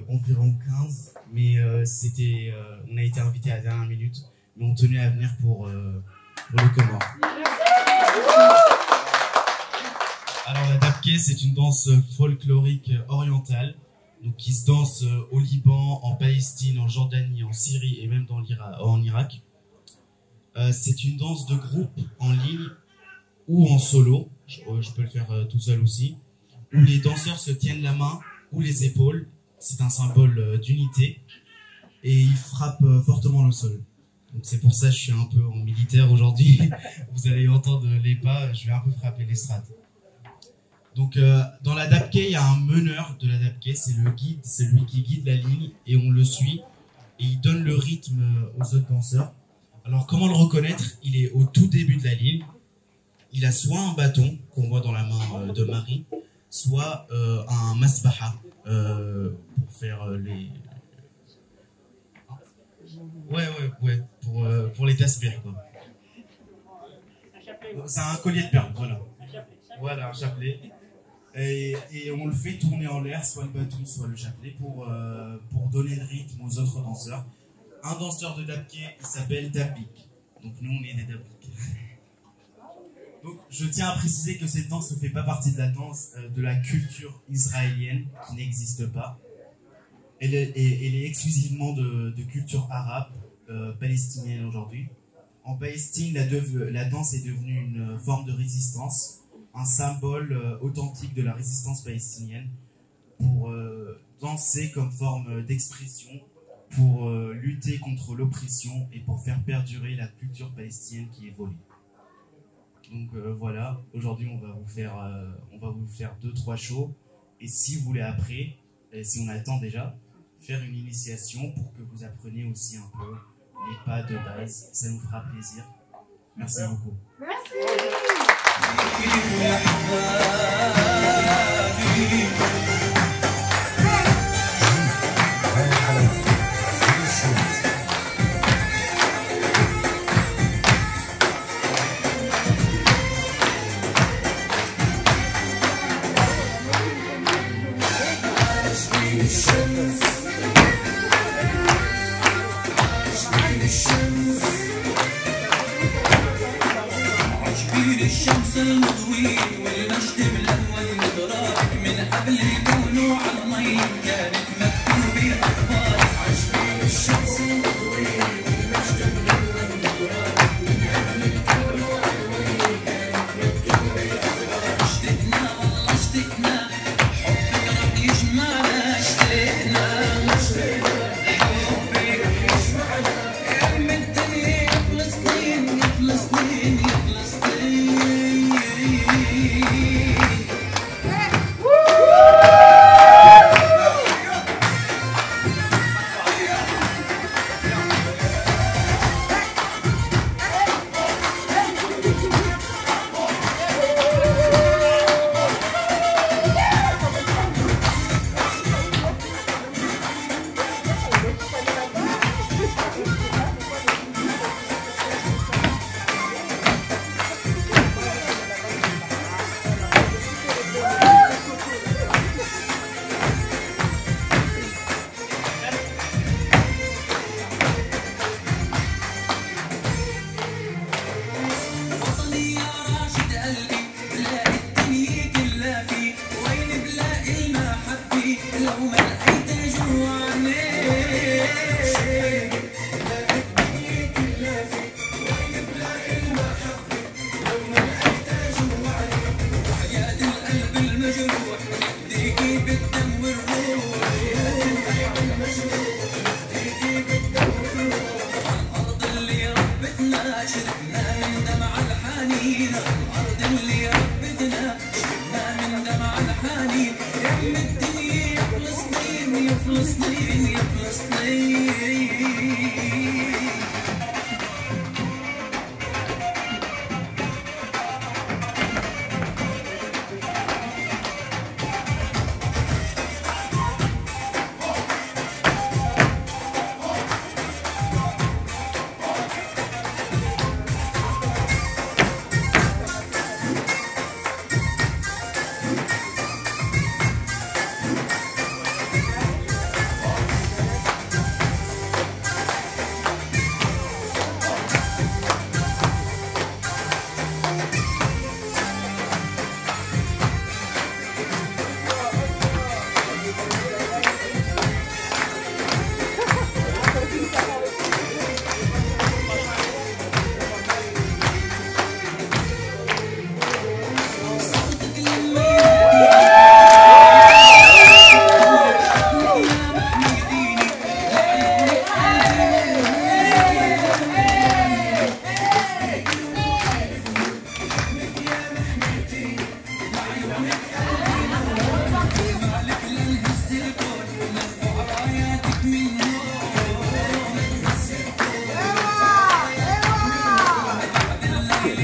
environ 15, mais on a été invité à la dernière minute, mais on tenait à venir pour le Comore. Alors la Dabke, c'est une danse folklorique orientale, donc qui se danse au Liban, en Palestine, en Jordanie, en Syrie et même en Irak. C'est une danse de groupe en ligne ou en solo, je peux le faire tout seul aussi, où les danseurs se tiennent la main ou les épaules, c'est un symbole d'unité, et ils frappent fortement le sol. Donc c'est pour ça que je suis un peu en militaire aujourd'hui. Vous allez entendre les pas, je vais un peu frapper l'estrade. Donc dans la Dabke, il y a un meneur de la Dabke, c'est le guide, c'est lui qui guide la ligne, et on le suit, et il donne le rythme aux autres danseurs. Alors comment le reconnaître? Il est au tout début de la ligne, il a soit un bâton, qu'on voit dans la main de Marie, soit un masbaha, pour faire les... Ouais, pour les tasbih, quoi. C'est un collier de perles, voilà. Voilà, un chapelet. Et on le fait tourner en l'air, soit le bâton, soit le chapelet, pour donner le rythme aux autres danseurs. Un danseur de Dabke, il s'appelle Dabbik. Donc nous, on est des Dabbik. Donc je tiens à préciser que cette danse ne fait pas partie de la danse, de la culture israélienne, qui n'existe pas. Elle est exclusivement de culture arabe, palestinienne aujourd'hui. En Palestine, la danse est devenue une forme de résistance, un symbole authentique de la résistance palestinienne, pour danser comme forme d'expression, pour lutter contre l'oppression et pour faire perdurer la culture palestinienne qui est volée. Donc voilà, aujourd'hui on va vous faire 2-3 shows, et si vous voulez après, et si on a le temps déjà, faire une initiation pour que vous appreniez aussi un peu les pas de base, ça nous fera plaisir. Merci beaucoup. Merci.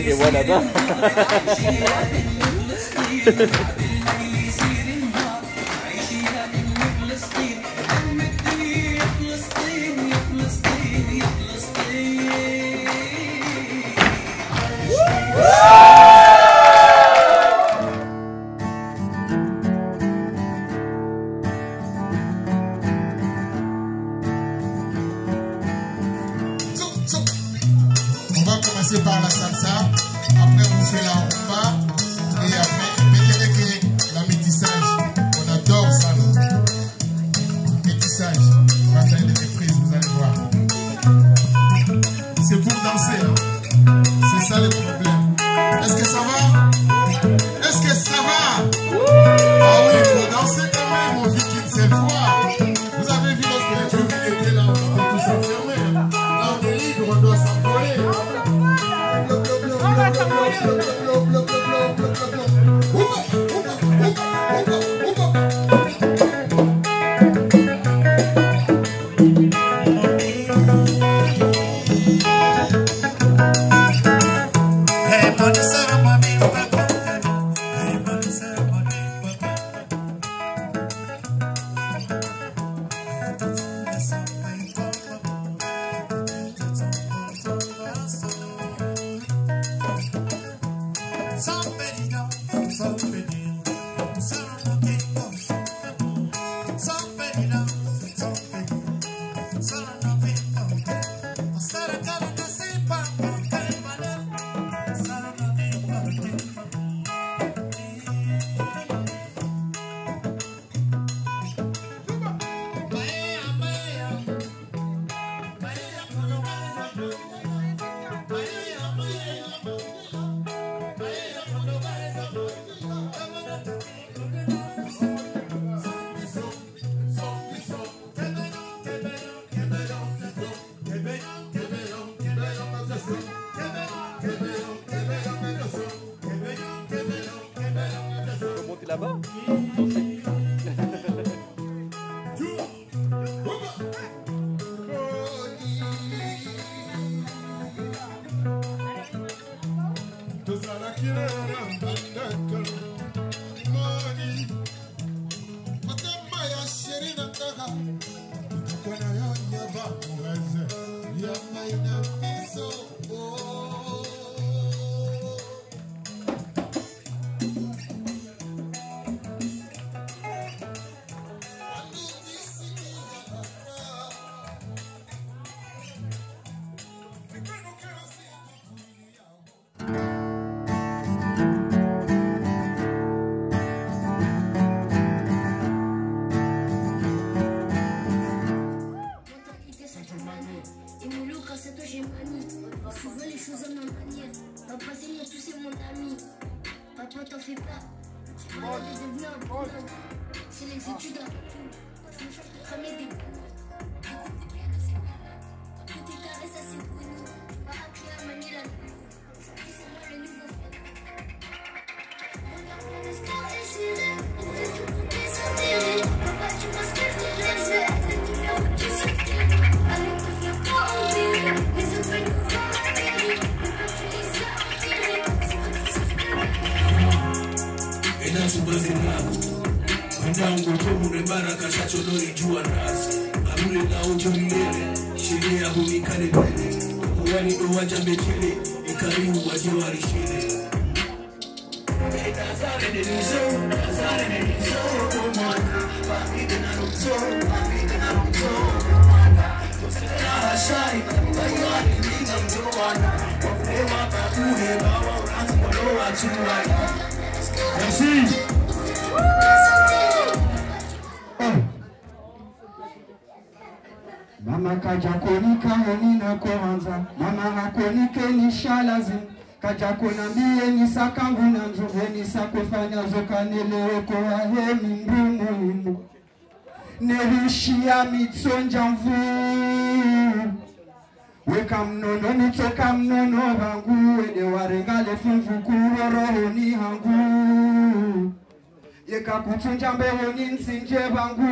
Et voilà bas. On va commencer par la salsa, après on fait la rumba, et après, mettez la métissage. On adore ça, nous. Métissage. On va faire des reprises, vous allez voir. C'est pour danser, hein. C'est ça le problème. Est-ce que ça va? Est-ce que ça va? Ah oui, il faut danser quand même, on vit qu'une seule fois. Vous avez vu lorsque les jeunes étaient là, on était tous enfermés. Là, on est libre, on doit s'envoler. toi j'ai manie. Je veux les choses à ma manière. Papa c'est moi, tous c'est mon ami. Papa t'en fais pas. J'ai pas envie de devenir un bonhomme. C'est les études avant tout. Je me cherche de cramer des boulots. Que tes caresses ça c'est pour nous. Tu m'as appris à manier la nuit. C'est moi le nouveau frère. Regarde mon espoir déchiré. On fait tout pour désintéresser. Papa tu penses que je te laisse. Le numéro qui se tire. Avec tout le temps en viré. Les autres veulent nous voir atterrir. Mais quand tu les as enterrés. C'est toi qui sauves Et dans ce bazar, Mwanangu tohune baraka shachonori jua nasi Amure na ujo milele Shile ya hunikane pele Kuwani do wajambe chile Ikarimu waje warishile Tazare nilizo Kumana Pamide na rumzo Tosela hashari Bayari linga mjowana Wakulewa kakuhe Bawa uranzi mwalowa chuwana Merci. Mama kaja konika nina kwanza mama hakonike ni shalazim kaja konambie ni sakangu na nzuve ni sakofanya zokanelewe kwa hemi mbungu nerishia mitsonja mvu weka mnono mitoka mnono vangu wede warengale funvu kuroho ni hangu yeka kutunja mbeho ni nsinje vangu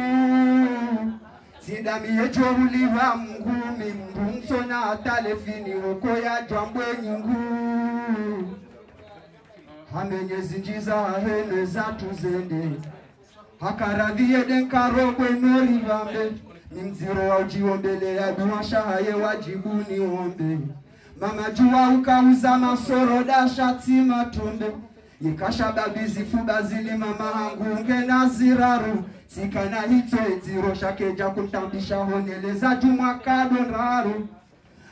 Sidami yecho uliva mngumi mbumso na atalefini woko ya jambwe nyingu Hamenye zinjiza hene za tuzende Hakaradhiye denkarogwe nori vambe Mimziro wa ujiombele ya duwasha haye wajibuni ombe Mama jua ukauza masoro dasha tima tumbe Yikasha babizi fuba zili mama hangunge na ziraru Sikana hito etiro shakeja kutambisha honeleza juma kadonraru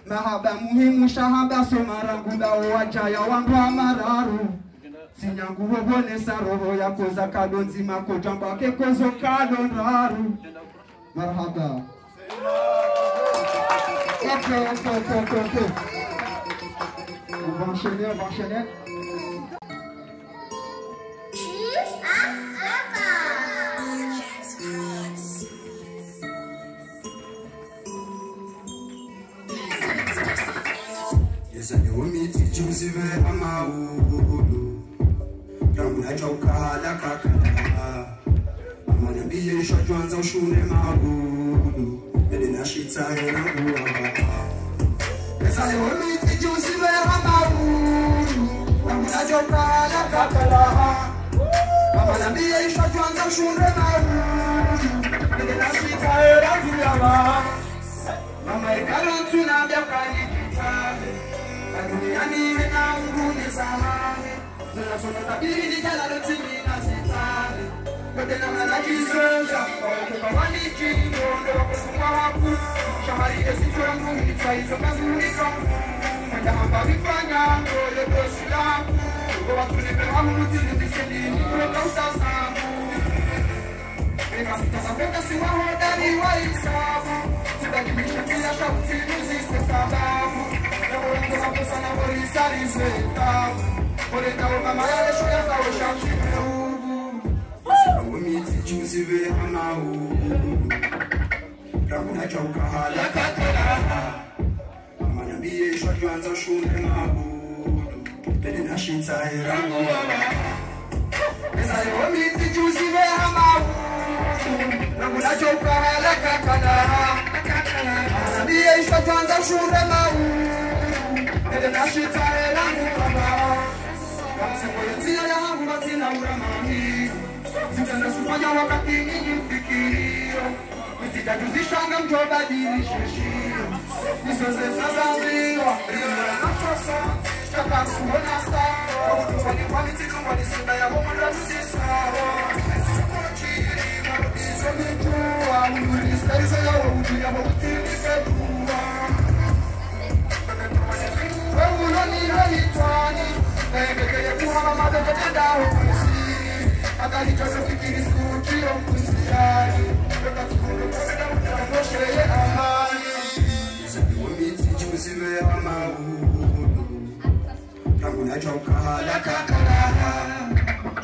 Mahaba muhimu shahaba somaranguda wajaya wangu amararu Sinyangu hobonesa roho ya koza kadonzi mako jamba kekozo kadonraru Marhaba Okay. On va enchaîner. Yesani umiti juzive amaulu Ramuna chaukahala kakala Amana biye shajwanza ushune maulu Edina shita hena uwa Yesani umiti juzive amaulu Ramuna chaukahala kakala Amana biye shajwanza ushune maulu Edina shita hena uwa Mama ikarantu na biakani Duniani hena ngune zamani Nuna sono tabiri ni jala lotimi na sitani Kote na manajizoza Kwa wani kingo ndo wakusuma haku Shahari esi tuangu Nitwa iso kazuri kamu Mwenda hamba vifanya Ngole bosi laku Kwa watu nipe wahuti Niziseli Nikuloka usasamu Eka sita safeka siwa hodari wa isabu Sidakimisha kila shauti Nuzise sababu Kwa pesa na borisari zweta Oleta mama yale shoya kawe shanti meugu Umiti juzive hamau Ramuna chauka hala kakala Amana biye shajwanza shunde mabudu Bede na shita herangu Esa yo umiti juzive hamau Ramuna chauka hala kakala Amana biye shajwanza shunde mabudu Ele na shita elangu baba Kamse mwetia ya hangu batina uramani Zitana sufanya wakati nini mfikirio Mizita juzishanga mjobadili shishio Nisoze sasa ziwa Rio ya nachosa Shaka suona sawa Wali kwa mitinu wali sida ya wumula mzisawa Kochiri marudizo mijua Uli starizo ya wauji ya wautini kedua Wenguloni rohitwani Naengekeye kuhama madege tenda hukusiri Hata hichozo fikiri skutio mkusiani Weka tukundu kumeda mtangosheye amani Zami wamiti juzi juziwe amaudu Ramuna joka la kakala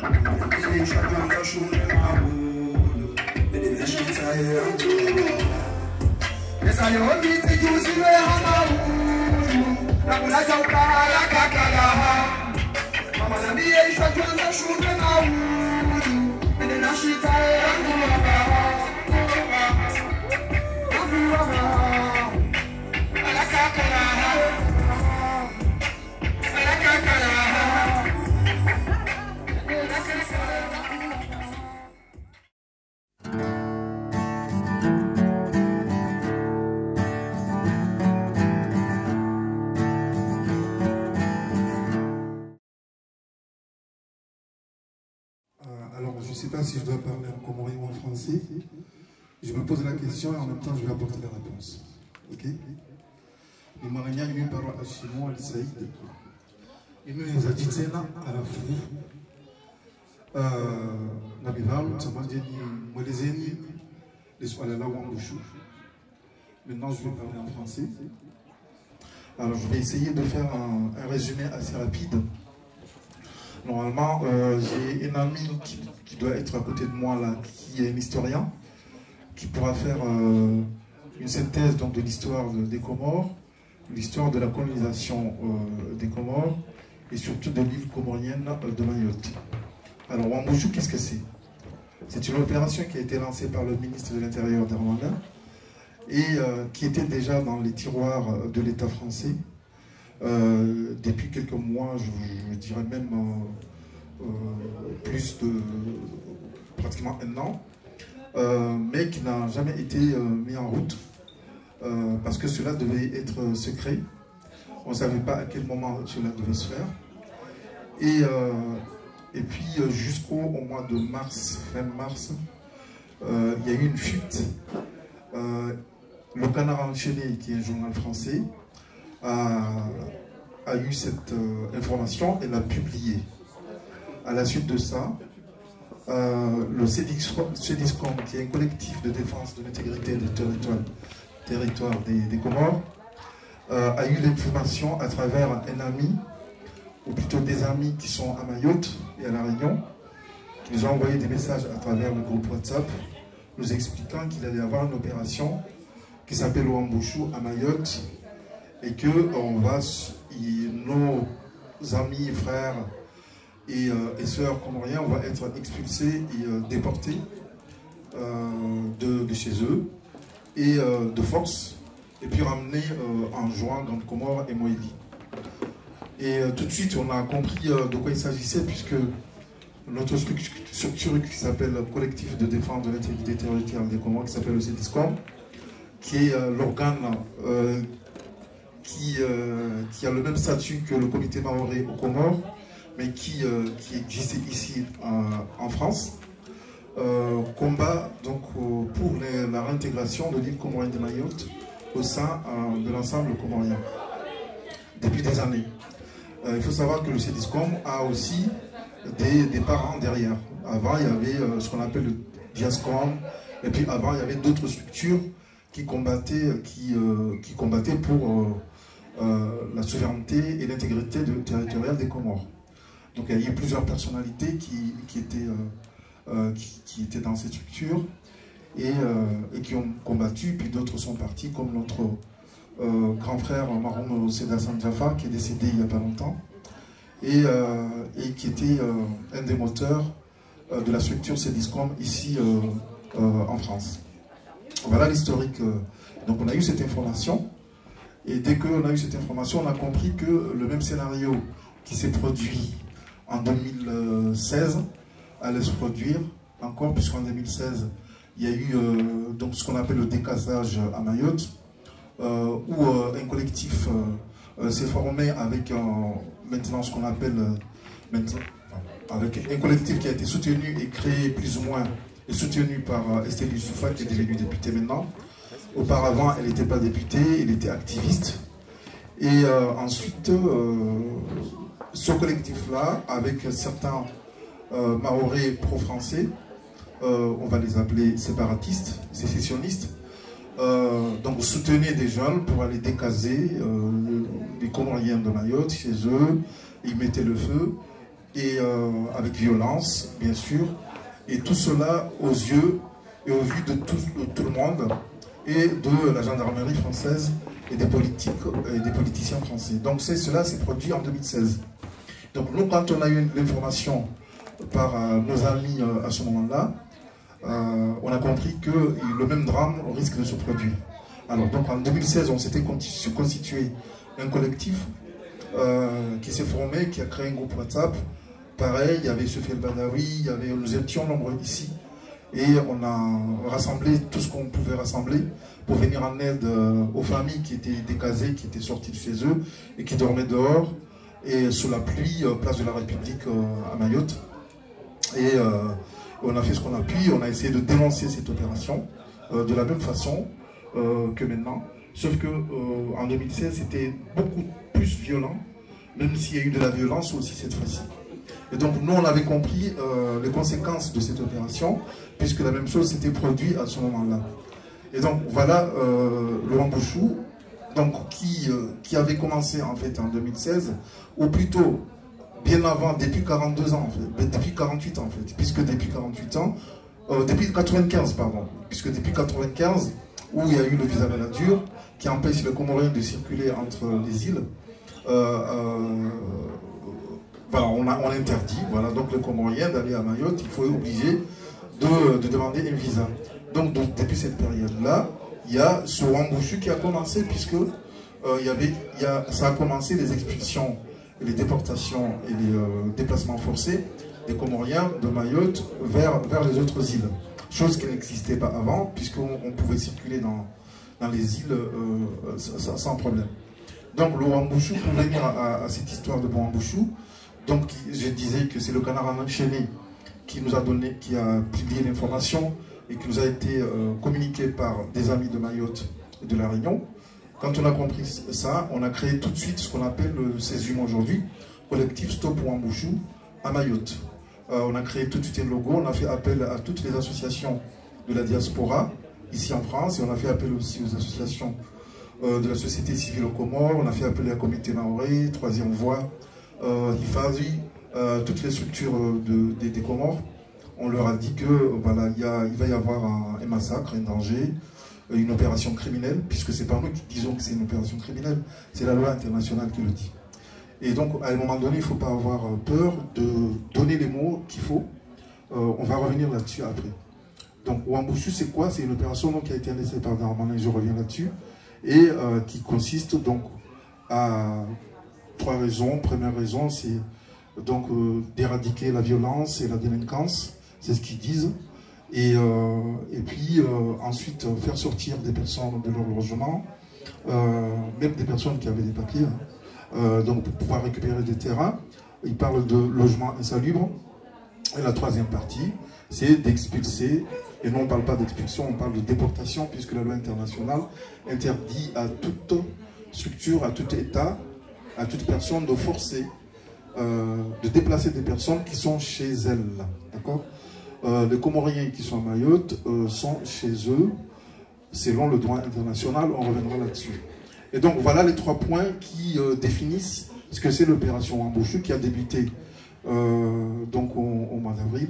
Ramuna shajwanga shule maudu Medina shita yangu Esa yo miti juziwe amaudu Ramuna joka la kakala Mama nambie shajwanga shule maudu Medina shita yangu Alors, je ne sais pas si je dois parler en comorien ou en français. Je me pose la question et en même temps, je vais apporter la réponse. Ok? Imaranya yumi parwa ashimo al-Saïd. Yumi zajitena alafu. Nabivalu, Tsamadjeni, Mwelezeni, les Swalala Wambushu. Maintenant, je vais parler en français. Alors, je vais essayer de faire un résumé assez rapide. Normalement, j'ai un ami qui doit être à côté de moi là, qui est un historien, qui pourra faire une synthèse donc, de l'histoire des Comores, l'histoire de la colonisation des Comores et surtout de l'île comorienne de Mayotte. Alors Wambushu, qu'est-ce que c'est? C'est une opération qui a été lancée par le ministre de l'Intérieur d'Armanda et qui était déjà dans les tiroirs de l'État français depuis quelques mois, je dirais même plus de pratiquement un an, mais qui n'a jamais été mis en route parce que cela devait être secret. On ne savait pas à quel moment cela devait se faire. Et puis jusqu'au mois de mars, fin mars, il y a eu une fuite. Le Canard enchaîné, qui est un journal français, a eu cette information et l'a publiée. À la suite de ça, le CEDISCOM, qui est un collectif de défense de l'intégrité du territoire des Comores, a eu l'information à travers un ami, ou plutôt des amis qui sont à Mayotte et à La Réunion, qui nous ont envoyé des messages à travers le groupe WhatsApp, nous expliquant qu'il allait y avoir une opération qui s'appelle Wambushu à Mayotte, et que nos amis, frères et sœurs comoriens vont être expulsés et déportés de chez eux et de force, et puis ramenés en juin, Grande Comore et Moélie. Et tout de suite, on a compris de quoi il s'agissait, puisque notre structure qui s'appelle Collectif de défense de l'intégrité territoriale des Comores, qui s'appelle le CEDISCOM, qui est l'organe qui a le même statut que le comité maoré aux Comores, mais qui existe ici en France, combat donc pour la réintégration de l'île comorienne de Mayotte au sein de l'ensemble comorien depuis des années. Il faut savoir que le CEDISCOM a aussi des parents derrière. Avant, il y avait ce qu'on appelle le Diascom, et puis avant, il y avait d'autres structures qui combattaient pour la souveraineté et l'intégrité territoriale des Comores. Donc il y a eu plusieurs personnalités qui étaient dans cette structure et qui ont combattu, puis d'autres sont partis, comme notre grand frère Maroum Seda Sanjafa, qui est décédé il n'y a pas longtemps, et qui était un des moteurs de la structure CEDISCOM ici en France. Voilà l'historique. Donc on a eu cette information, et dès qu'on a eu cette information, on a compris que le même scénario qui s'est produit en 2016 allait se produire encore, puisqu'en 2016, il y a eu donc ce qu'on appelle le décassage à Mayotte, où un collectif s'est formé avec maintenant ce qu'on appelle avec un collectif qui a été soutenu et créé plus ou moins et soutenu par Estelle Youssoufa, qui est devenue députée maintenant. Auparavant, elle n'était pas députée, elle était activiste. Et ensuite, ce collectif-là, avec certains Mahorais pro-français, on va les appeler séparatistes, sécessionnistes, Donc soutenez des jeunes pour aller décaser les Comoriens de Mayotte chez eux. Ils mettaient le feu, et avec violence, bien sûr. Et tout cela aux yeux et au vu de tout le monde et de la gendarmerie française et des politiques et des politiciens français. Donc cela s'est produit en 2016. Donc nous, quand on a eu l'information par nos amis à ce moment-là, on a compris que le même drame risque de se produire. Alors donc en 2016, on s'était constitué un collectif qui s'est formé, qui a créé un groupe WhatsApp. Pareil, il y avait Sophie El Badawi, nous étions nombreux ici. Et on a rassemblé tout ce qu'on pouvait rassembler pour venir en aide aux familles qui étaient décasées, qui étaient sorties de chez eux et qui dormaient dehors et sous la pluie, place de la République à Mayotte. Et on a fait ce qu'on a pu, on a essayé de dénoncer cette opération de la même façon que maintenant. Sauf qu'en 2016, c'était beaucoup plus violent, même s'il y a eu de la violence aussi cette fois-ci. Et donc nous, on avait compris les conséquences de cette opération, puisque la même chose s'était produite à ce moment-là. Et donc voilà le Wambushu, donc qui avait commencé en fait en 2016, ou plutôt bien avant, depuis 42 ans en fait, depuis 48 ans en fait, puisque depuis 48 ans, depuis 95 pardon, puisque depuis 95, où il y a eu le visa Balladur, qui empêche les Comoriens de circuler entre les îles, voilà, on interdit, voilà, donc les Comoriens d'aller à Mayotte, il faut être obligé de demander un visa. Donc depuis cette période-là, il y a ce Wambushu qui a commencé, puisque ça a commencé les expulsions, les déportations et les déplacements forcés des Comoriens de Mayotte vers les autres îles. Chose qui n'existait pas avant, puisqu'on pouvait circuler dans les îles sans problème. Donc le Wambushu, pour venir à cette histoire de Wambushu, donc je disais que c'est le Canard enchaîné qui nous a donné, qui a publié l'information et qui nous a été communiqué par des amis de Mayotte et de La Réunion. Quand on a compris ça, on a créé tout de suite ce qu'on appelle le CESUM aujourd'hui, collectif Stop Wambushu à Mayotte. On a créé tout de suite un logo, on a fait appel à toutes les associations de la diaspora ici en France, et on a fait appel aussi aux associations de la société civile aux Comores, on a fait appel à la communauté maoré, Troisième Voie, Hifazi, toutes les structures des Comores. On leur a dit que voilà, il va y avoir un massacre, un danger, une opération criminelle, puisque c'est pas nous qui disons que c'est une opération criminelle, c'est la loi internationale qui le dit. Et donc, à un moment donné, il ne faut pas avoir peur de donner les mots qu'il faut. On va revenir là-dessus après. Donc, Wambushu, c'est quoi? C'est une opération donc, qui a été lancée par Darmanin, je reviens là-dessus, et qui consiste donc à 3 raisons. Première raison, c'est donc d'éradiquer la violence et la délinquance, c'est ce qu'ils disent. Et puis, ensuite, faire sortir des personnes de leur logement, même des personnes qui avaient des papiers, donc pour pouvoir récupérer des terrains. Ils parlent de logement insalubre. Et la troisième partie, c'est d'expulser, et non on ne parle pas d'expulsion, on parle de déportation, puisque la loi internationale interdit à toute structure, à tout État, à toute personne de forcer, de déplacer des personnes qui sont chez elles. D'accord ? Les Comoriens qui sont à Mayotte sont chez eux, selon le droit international, on reviendra là-dessus. Et donc voilà les 3 points qui définissent ce que c'est l'opération Wambushu, qui a débuté donc au mois d'avril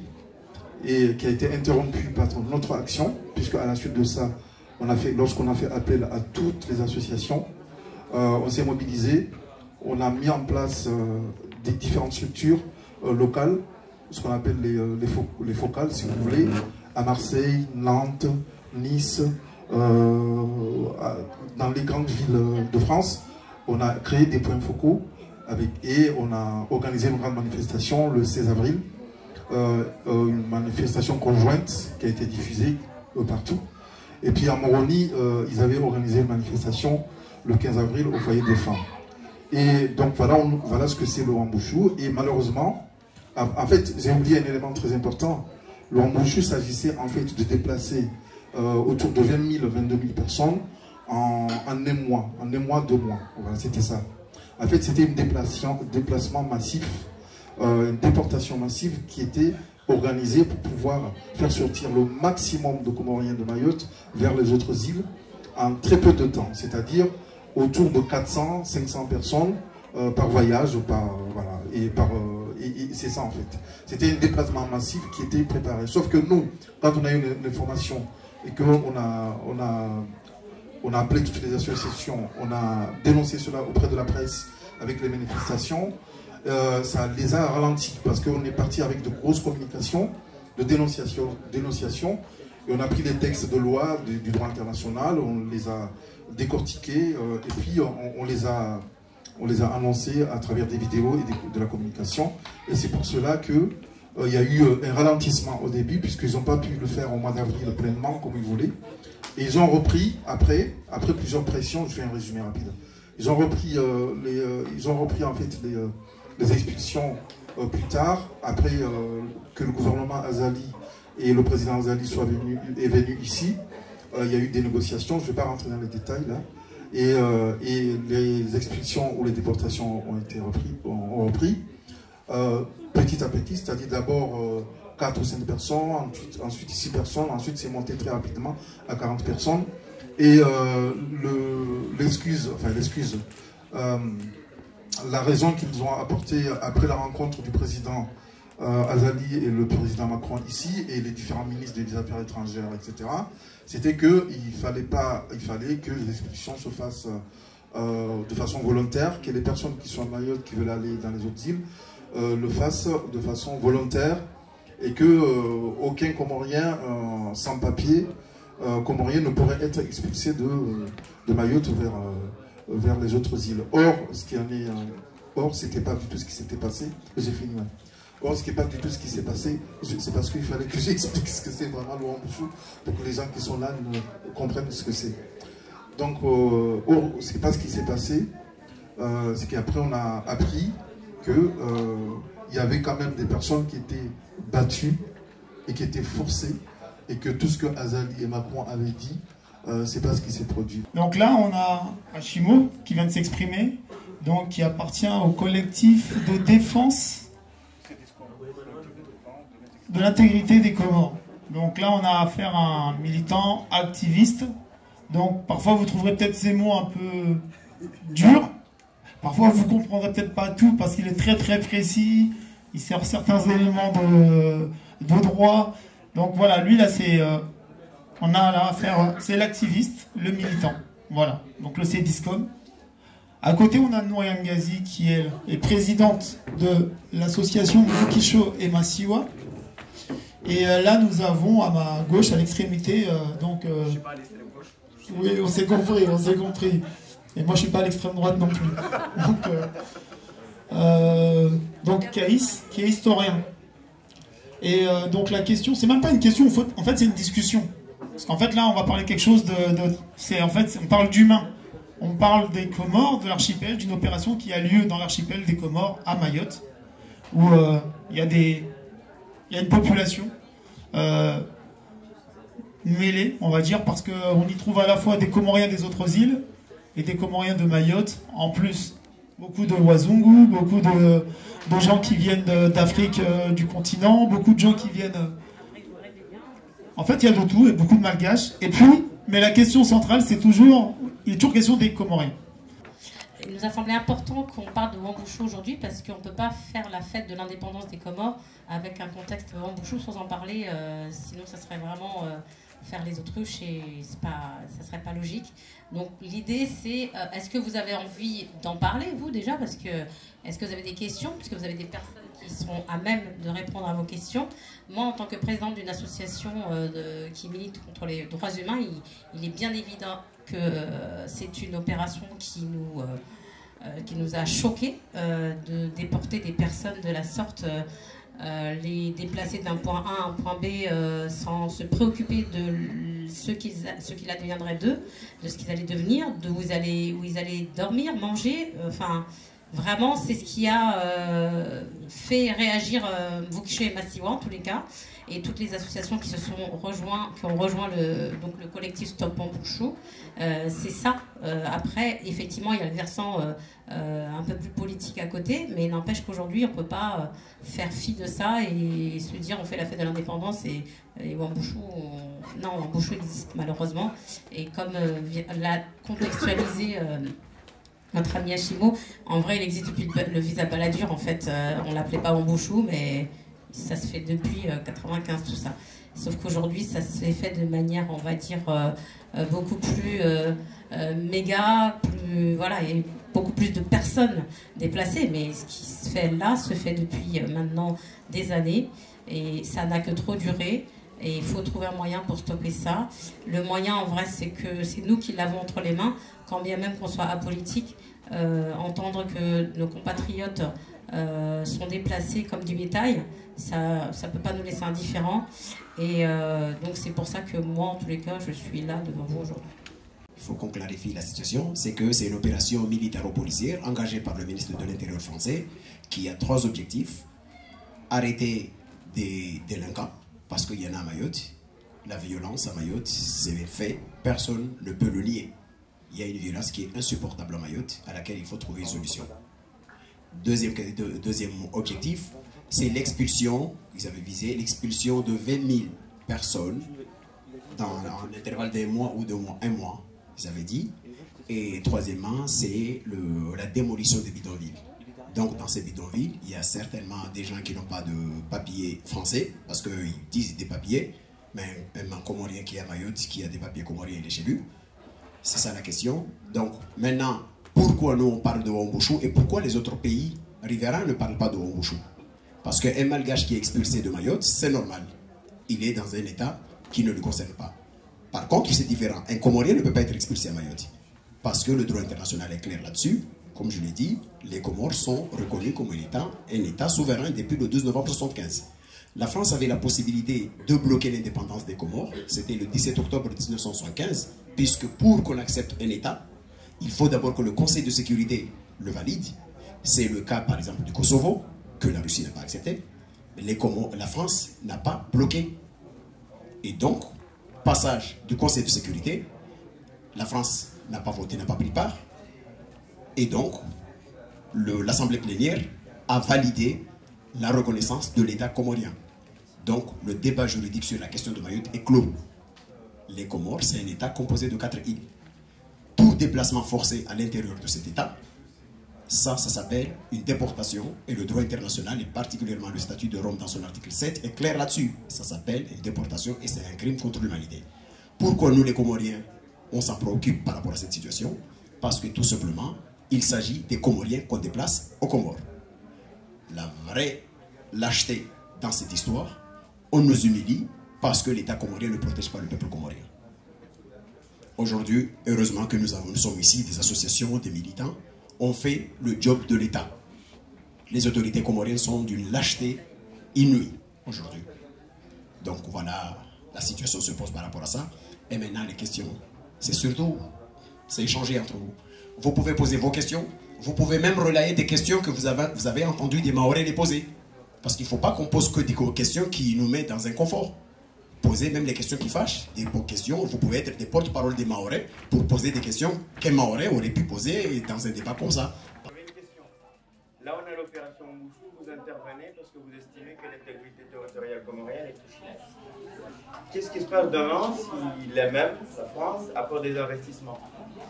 et qui a été interrompue par notre action, puisque à la suite de ça, lorsqu'on a fait appel à toutes les associations, on s'est mobilisé, on a mis en place des différentes structures locales, ce qu'on appelle les focales, si vous voulez, à Marseille, Nantes, Nice, dans les grandes villes de France. On a créé des points focaux et on a organisé une grande manifestation le 16 avril, une manifestation conjointe qui a été diffusée partout. Et puis à Moroni, ils avaient organisé une manifestation le 15 avril au foyer des femmes. Et donc voilà ce que c'est le Wambushu. Et malheureusement, en fait, j'ai oublié un élément très important. Le Wambushu s'agissait en fait de déplacer autour de 20 000, 22 000 personnes en un mois, 2 mois. Voilà, c'était ça. En fait, c'était un déplacement massif, une déportation massive qui était organisée pour pouvoir faire sortir le maximum de Comoriens de Mayotte vers les autres îles en très peu de temps, c'est-à-dire autour de 400-500 personnes par voyage, voilà, et c'est ça en fait. C'était un déplacement massif qui était préparé. Sauf que nous, quand on a eu une formation et qu'on a appelé toutes les associations, on a dénoncé cela auprès de la presse avec les manifestations, ça les a ralentis parce qu'on est parti avec de grosses communications, de dénonciation, et on a pris les textes de loi du droit international, on les a décortiqués et puis on les a annoncés à travers des vidéos et de la communication. Et c'est pour cela que il y a eu un ralentissement au début puisqu'ils n'ont pas pu le faire au mois d'avril pleinement comme ils voulaient. Et ils ont repris après plusieurs pressions. Je fais un résumé rapide. Ils ont repris en fait les expulsions plus tard, après que le gouvernement Azali et le président Azali est venu ici. Il y a eu des négociations, je ne vais pas rentrer dans les détails là. Et les expulsions ou les déportations ont repris petit à petit, c'est-à-dire d'abord 4 ou 5 personnes, ensuite 6 personnes, ensuite c'est monté très rapidement à 40 personnes. Et la raison qu'ils ont apportée après la rencontre du président Azali et le président Macron ici, et les différents ministres des Affaires étrangères, etc., c'était qu'il fallait que les expulsions se fassent de façon volontaire, que les personnes qui sont à Mayotte, qui veulent aller dans les autres îles, le fassent de façon volontaire, et qu'aucun Comorien sans papier comorien ne pourrait être expulsé de Mayotte vers les autres îles. Or, c'était pas du tout ce qui s'était passé. J'ai fini. Ouais. Or, ce qui n'est pas du tout ce qui s'est passé, c'est parce qu'il fallait que j'explique ce que c'est vraiment le Wambushu pour que les gens qui sont là comprennent ce que c'est. Donc, ce n'est pas ce qui s'est passé. C'est qu'après, on a appris qu'il y avait quand même des personnes qui étaient battues et qui étaient forcées, et que tout ce que Azali et Macron avaient dit, c'est pas ce qui s'est produit. Donc là, on a Hachimo qui vient de s'exprimer, donc qui appartient au collectif de défense de l'intégrité des Comores. Donc là, on a affaire à un militant activiste. Donc parfois, vous trouverez peut-être ces mots un peu durs. Parfois, vous comprendrez peut-être pas tout parce qu'il est très très précis. Il sert certains éléments de droit. Donc voilà, lui là, on a là affaire, c'est l'activiste, le militant. Voilà, donc le CDISCOM. À côté, on a Nouria Ngazi qui elle, est présidente de l'association Mukisho et Masiwa. Et là, nous avons à ma gauche, à l'extrémité, donc... je suis pas à l'extrême gauche. Oui, on s'est compris. Et moi, je suis pas à l'extrême droite non plus. Donc Caïs, qui est historien. Et donc la question, c'est même pas une question, en fait, c'est une discussion. Parce qu'en fait, là, on va parler quelque chose en fait, on parle d'humain. On parle des Comores, de l'archipel, d'une opération qui a lieu dans l'archipel des Comores, à Mayotte, où il y a une population mêlée, on va dire, parce qu'on y trouve à la fois des Comoriens des autres îles et des Comoriens de Mayotte, en plus beaucoup de Wazungu, beaucoup de gens qui viennent d'Afrique du continent, beaucoup de gens qui viennent... En fait, il y a de tout, et beaucoup de malgaches. Et puis, mais la question centrale, il est toujours question des Comoriens. Il nous a semblé important qu'on parle de Wambushu aujourd'hui parce qu'on ne peut pas faire la fête de l'indépendance des Comores avec un contexte Wambushu sans en parler, sinon ça serait vraiment faire les autruches et ça serait pas logique. Donc l'idée c'est, est-ce que vous avez envie d'en parler vous déjà, parce que est-ce que vous avez des questions, puisque vous avez des personnes qui seront à même de répondre à vos questions. Moi en tant que présidente d'une association qui milite contre les droits humains, il est bien évident que c'est une opération qui nous a choqués, de déporter des personnes de la sorte, les déplacer d'un point A à un point B sans se préoccuper de ce qu'il adviendrait d'eux, de ce qu'ils allaient devenir, où ils allaient dormir, manger, enfin vraiment c'est ce qui a fait réagir Mukisho et Masiwa en tous les cas, et toutes les associations qui ont rejoint le collectif Stop Wambushu. C'est ça. Après, effectivement, il y a le versant un un peu plus politique à côté, mais n'empêche qu'aujourd'hui, on ne peut pas faire fi de ça et se dire on fait la fête de l'indépendance et Wambushu, non, Wambushu existe malheureusement. Et comme l'a contextualisé notre ami Hashimo, en vrai, il existe depuis le visa Balladur, en fait. On ne l'appelait pas Wambushu, mais ça se fait depuis 95, tout ça. Sauf qu'aujourd'hui, ça s'est fait de manière, on va dire, beaucoup plus méga, plus, voilà, et beaucoup plus de personnes déplacées. Mais ce qui se fait là se fait depuis maintenant des années. Et ça n'a que trop duré. Et il faut trouver un moyen pour stopper ça. Le moyen, en vrai, c'est que c'est nous qui l'avons entre les mains, quand bien même qu'on soit apolitique. Entendre que nos compatriotes sont déplacés comme du bétail, ça ne peut pas nous laisser indifférents. Et donc c'est pour ça que moi, en tous les cas, je suis là devant vous aujourd'hui. Il faut qu'on clarifie la situation, c'est que c'est une opération militaro-policière engagée par le ministre de l'Intérieur français qui a 3 objectifs. Arrêter des délinquants, parce qu'il y en a à Mayotte. La violence à Mayotte, c'est fait, personne ne peut le nier. Il y a une violence qui est insupportable à Mayotte, à laquelle il faut trouver une solution. Deuxième objectif, c'est l'expulsion, ils avaient visé l'expulsion de 20 000 personnes dans un intervalle d'un mois ou un mois, ils avaient dit. Et troisièmement, c'est la démolition des bidonvilles. Donc dans ces bidonvilles, il y a certainement des gens qui n'ont pas de papiers français, parce qu'ils disent des papiers, mais même un Comorien qui est à Mayotte, qui a des papiers comoriens, il est chez lui. C'est ça la question. Donc maintenant, pourquoi nous on parle de Wambushu et pourquoi les autres pays riverains ne parlent pas de Wambushu? Parce qu'un Malgache qui est expulsé de Mayotte, c'est normal. Il est dans un état qui ne le concerne pas. Par contre, c'est différent. Un Comorien ne peut pas être expulsé à Mayotte. Parce que le droit international est clair là-dessus. Comme je l'ai dit, les Comores sont reconnus comme un état souverain depuis le 12 novembre 1975. La France avait la possibilité de bloquer l'indépendance des Comores. C'était le 17 octobre 1975, puisque pour qu'on accepte un État, il faut d'abord que le Conseil de sécurité le valide. C'est le cas, par exemple, du Kosovo, que la Russie n'a pas accepté. La France n'a pas bloqué. Et donc, passage du Conseil de sécurité, la France n'a pas voté, n'a pas pris part. Et donc, l'Assemblée plénière a validé la reconnaissance de l'État comorien. Donc, le débat juridique sur la question de Mayotte est clos. Les Comores, c'est un État composé de 4 îles. Tout déplacement forcé à l'intérieur de cet État, ça s'appelle une déportation. Et le droit international, et particulièrement le statut de Rome dans son article 7, est clair là-dessus. Ça s'appelle une déportation et c'est un crime contre l'humanité. Pourquoi nous, les Comoriens, on s'en préoccupe par rapport à cette situation? Parce que tout simplement, il s'agit des Comoriens qu'on déplace aux Comores. La vraie lâcheté dans cette histoire, on nous humilie parce que l'État comorien ne protège pas le peuple comorien. Aujourd'hui, heureusement que nous sommes ici, des associations, des militants, on fait le job de l'État. Les autorités comoriennes sont d'une lâcheté inouïe aujourd'hui. Donc voilà, la situation se pose par rapport à ça. Et maintenant, les questions, c'est surtout, c'est échanger entre vous. Vous pouvez poser vos questions. Vous pouvez même relayer des questions que vous avez entendu des Mahorais les poser. Parce qu'il ne faut pas qu'on pose que des questions qui nous mettent dans un confort. Posez même les questions qui fâchent, des bonnes questions. Vous pouvez être des porte-parole des Mahorais pour poser des questions qu'un Mahorais aurait pu poser dans un débat comme ça. Là, on a l'opération Wambushu, vous intervenez parce que vous estimez que l'intégrité territoriale comorienne est touchée. Qu'est-ce qui se passe demain si les mêmes, la France, apporte des investissements?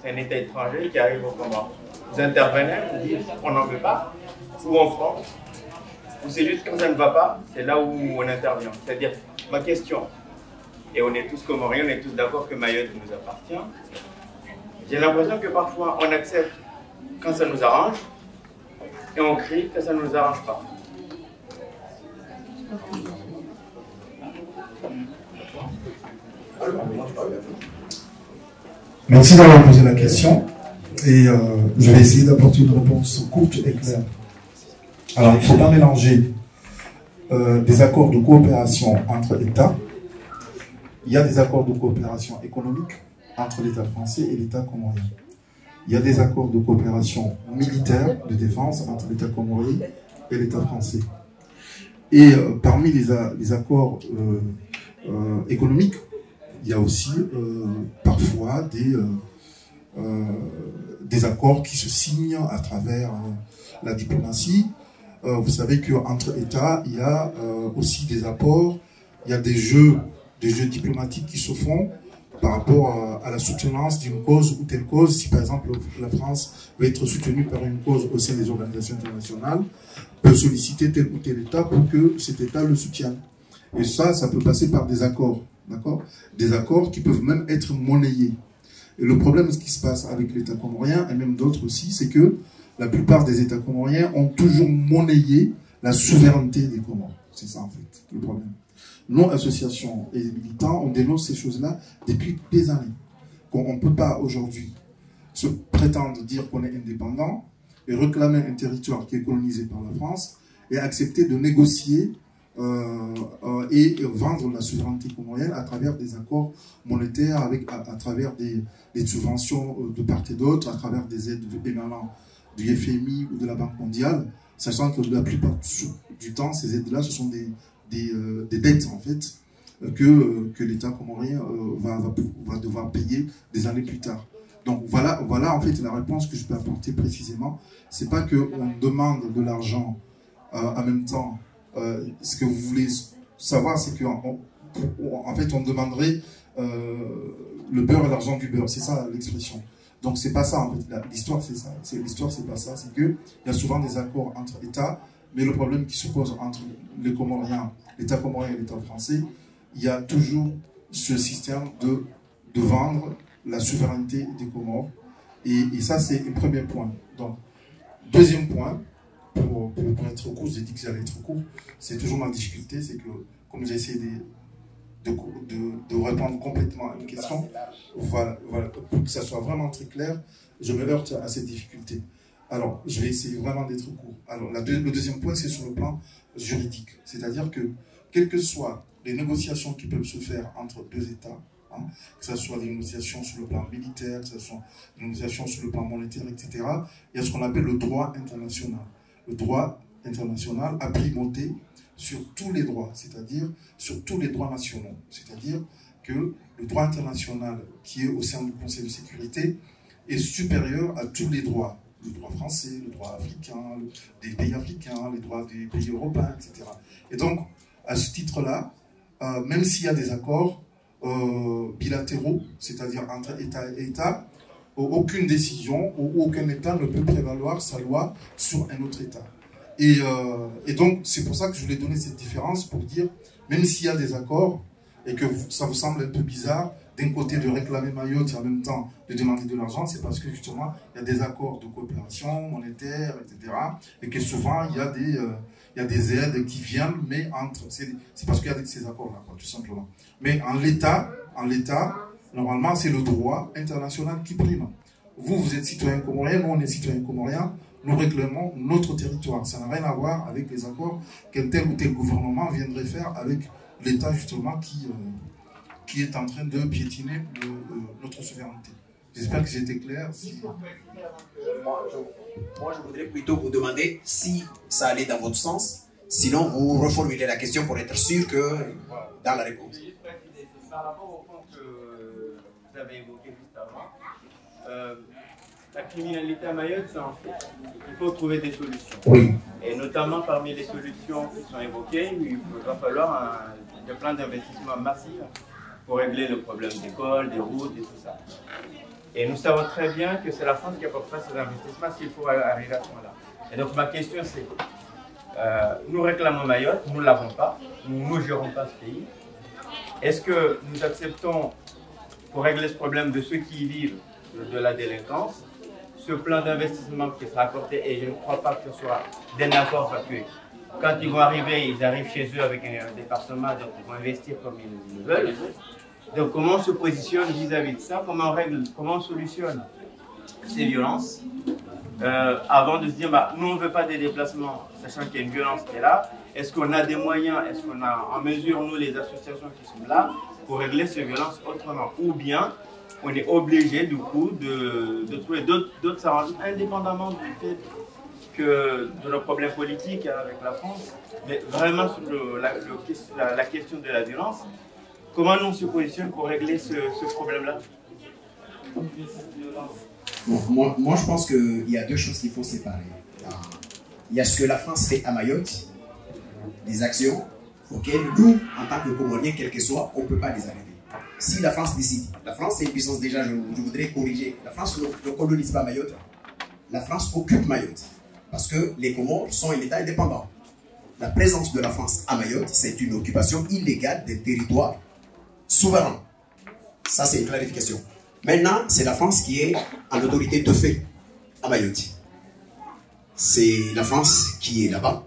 C'est un État étranger qui arrive au Comores. Vous intervenez, vous dites on n'en veut pas, ou en France, ou c'est juste quand ça ne va pas, c'est là où on intervient. C'est-à-dire, ma question, et on est tous Comoriens, on est tous d'accord que Mayotte nous appartient, j'ai l'impression que parfois on accepte quand ça nous arrange, et on crie quand ça ne nous arrange pas. Merci d'avoir posé la question et je vais essayer d'apporter une réponse courte et claire. Alors, il ne faut pas mélanger des accords de coopération entre États. Il y a des accords de coopération économique entre l'État français et l'État comorien. Il y a des accords de coopération militaire, de défense entre l'État comorien et l'État français. Et parmi les accords économiques, il y a aussi parfois des accords qui se signent à travers la diplomatie. Vous savez qu'entre États, il y a aussi des apports, il y a des jeux diplomatiques qui se font par rapport à la soutenance d'une cause ou telle cause. Si par exemple la France veut être soutenue par une cause au sein des organisations internationales, peut solliciter tel ou tel État pour que cet État le soutienne. Et ça peut passer par des accords, d'accord? Des accords qui peuvent même être monnayés. Et le problème, ce qui se passe avec l'État comorien, et même d'autres aussi, c'est que la plupart des États comoriens ont toujours monnayé la souveraineté des Comores. C'est ça en fait, le problème. Nous, associations et militants, on dénonce ces choses-là depuis des années. On ne peut pas aujourd'hui se prétendre dire qu'on est indépendant et réclamer un territoire qui est colonisé par la France et accepter de négocier et vendre la souveraineté comorienne à travers des accords monétaires, à travers des subventions de part et d'autre, à travers des aides émanant du FMI ou de la Banque mondiale, sachant que la plupart du temps, ces aides-là, ce sont des dettes en fait que l'État comorien va devoir payer des années plus tard. Donc voilà en fait la réponse que je peux apporter précisément. C'est pas qu'on demande de l'argent en même temps. Ce que vous voulez savoir, c'est qu'en fait on demanderait le beurre et l'argent du beurre. C'est ça l'expression. Donc c'est pas ça en fait. L'histoire c'est ça. L'histoire c'est pas ça. C'est que il y a souvent des accords entre États. Mais le problème qui se pose entre les Comoriens, l'État comorien et l'État français, il y a toujours ce système de vendre la souveraineté des Comores. Et ça, c'est le premier point. Donc, deuxième point, pour être court, j'ai dit que j'allais être court, c'est toujours ma difficulté, c'est que comme j'ai essayé de répondre complètement à une question, voilà, pour que ça soit vraiment très clair, je me heurte à cette difficulté. Alors, je vais essayer vraiment d'être court. Alors, le deuxième point, c'est sur le plan juridique. C'est-à-dire que, quelles que soient les négociations qui peuvent se faire entre deux États, que ce soit des négociations sur le plan militaire, que ce soit des négociations sur le plan monétaire, etc., il y a ce qu'on appelle le droit international. Le droit international a primauté sur tous les droits, c'est-à-dire sur tous les droits nationaux. C'est-à-dire que le droit international qui est au sein du Conseil de sécurité est supérieur à tous les droits. Le droit français, le droit africain, des pays africains, les droits des pays européens, etc. Et donc, à ce titre-là, même s'il y a des accords bilatéraux, c'est-à-dire entre État et État, aucune décision ou aucun État ne peut prévaloir sa loi sur un autre État. Et donc, c'est pour ça que je voulais donner cette différence pour dire, même s'il y a des accords et que ça vous semble un peu bizarre, d'un côté de réclamer Mayotte et en même temps de demander de l'argent, c'est parce que justement, il y a des accords de coopération monétaire, etc. Et que souvent, il y a des aides qui viennent, mais c'est parce qu'il y a ces accords-là, tout simplement. Mais en l'état, normalement, c'est le droit international qui prime. Vous êtes citoyen comorien, nous, on est citoyen comorien, nous réclamons notre territoire. Ça n'a rien à voir avec les accords qu'un tel ou tel gouvernement viendrait faire avec l'État, justement, qui est en train de piétiner notre souveraineté. J'espère que j'ai été clair. Moi, je voudrais plutôt vous demander si ça allait dans votre sens. Sinon, vous reformulez la question pour être sûr que dans la réponse. Par rapport au point que vous avez évoqué juste avant, la criminalité à Mayotte, c'est en fait, il faut trouver des solutions. Oui. Et notamment parmi les solutions qui sont évoquées, il va falloir un plan d'investissement massif pour régler le problème d'école, des routes et tout ça. Et nous savons très bien que c'est la France qui apportera ces investissements s'il faut arriver à ce moment-là. Et donc ma question c'est, nous réclamons Mayotte, nous ne l'avons pas, nous ne gérons pas ce pays. Est-ce que nous acceptons, pour régler ce problème de ceux qui y vivent de la délinquance, ce plan d'investissement qui sera apporté, et je ne crois pas que ce soit d'un accord parce que quand ils vont arriver, ils arrivent chez eux avec un département, donc ils vont investir comme ils veulent. Donc comment on se positionne vis-à-vis de ça, comment on solutionne ces violences avant de se dire, bah, nous on ne veut pas des déplacements, sachant qu'il y a une violence qui est là. Est-ce qu'on a des moyens, est-ce qu'on a en mesure, nous les associations qui sont là, pour régler ces violences autrement? Ou bien on est obligé du coup de trouver d'autres arrangements, indépendamment du fait que de nos problèmes politiques avec la France, mais vraiment sur la question de la violence. Comment nous on se positionne pour régler ce problème-là? Bon, moi, je pense qu'il y a deux choses qu'il faut séparer. Il y a ce que la France fait à Mayotte, des actions auxquelles nous, en tant que Comoriens, quel que soit, on ne peut pas les arrêter. Si la France décide, la France c'est une puissance déjà, je voudrais corriger, la France ne colonise pas Mayotte, la France occupe Mayotte, parce que les Comores sont un État indépendant. La présence de la France à Mayotte, c'est une occupation illégale d'un territoire souverain. Ça, c'est une clarification. Maintenant, c'est la France qui est en autorité de fait à Mayotte. C'est la France qui est là-bas.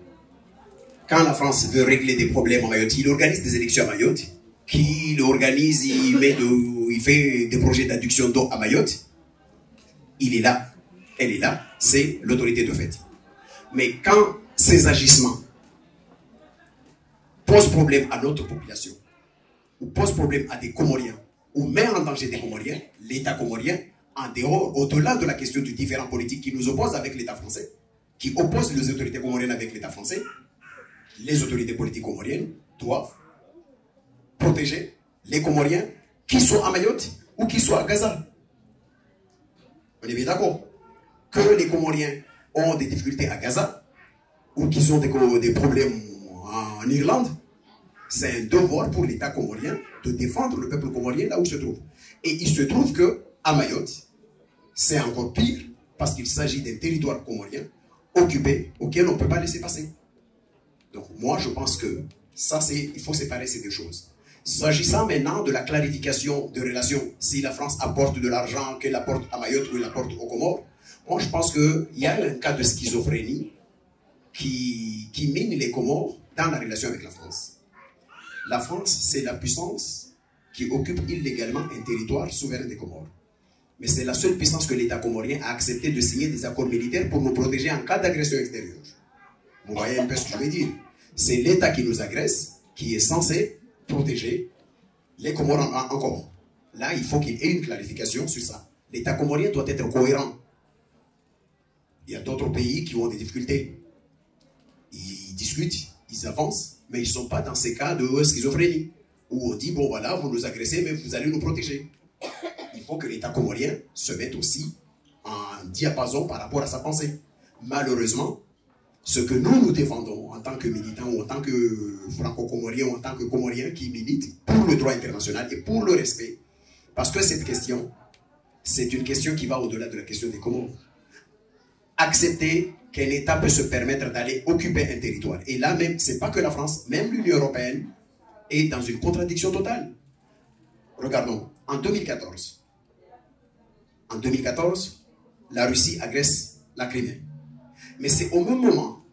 Quand la France veut régler des problèmes à Mayotte, il organise des élections à Mayotte, qu'il organise, il fait des projets d'adduction d'eau à Mayotte. Il est là, elle est là, c'est l'autorité de fait. Mais quand ces agissements posent problème à notre population, ou posent problème à des Comoriens, ou met en danger des Comoriens, l'État comorien, en dehors, au-delà de la question du différend politique qui nous oppose avec l'État français, qui oppose les autorités comoriennes avec l'État français, les autorités politiques comoriennes doivent protéger les Comoriens qui sont à Mayotte ou qui sont à Gaza. On est bien d'accord que les Comoriens ont des difficultés à Gaza ou qu'ils ont des problèmes en Irlande, c'est un devoir pour l'État comorien de défendre le peuple comorien là où il se trouve. Et il se trouve qu'à Mayotte, c'est encore pire parce qu'il s'agit d'un territoire comorien occupé auquel on ne peut pas laisser passer. Donc moi je pense que ça il faut séparer ces deux choses. S'agissant maintenant de la clarification de relations, si la France apporte de l'argent, qu'elle apporte à Mayotte ou elle apporte aux Comores, moi je pense qu'il y a un cas de schizophrénie qui mine les Comores dans la relation avec la France. La France, c'est la puissance qui occupe illégalement un territoire souverain des Comores. Mais c'est la seule puissance que l'État comorien a accepté de signer des accords militaires pour nous protéger en cas d'agression extérieure. Vous voyez un peu ce que je veux dire? C'est l'État qui nous agresse, qui est censé protéger les Comores encore. Là, il faut qu'il y ait une clarification sur ça. L'État comorien doit être cohérent. Il y a d'autres pays qui ont des difficultés. Ils discutent, ils avancent, mais ils ne sont pas dans ces cas de schizophrénie, où on dit, bon voilà, vous nous agressez, mais vous allez nous protéger. Il faut que l'État comorien se mette aussi en diapason par rapport à sa pensée. Malheureusement, ce que nous défendons en tant que militants, ou en tant que franco-comoriens, ou en tant que comoriens qui militent pour le droit international et pour le respect, parce que cette question, c'est une question qui va au-delà de la question des Comores. Accepter qu'un État peut se permettre d'aller occuper un territoire. Et là même, ce n'est pas que la France, même l'Union européenne est dans une contradiction totale. Regardons, en 2014, la Russie agresse la Crimée. Mais c'est au même moment,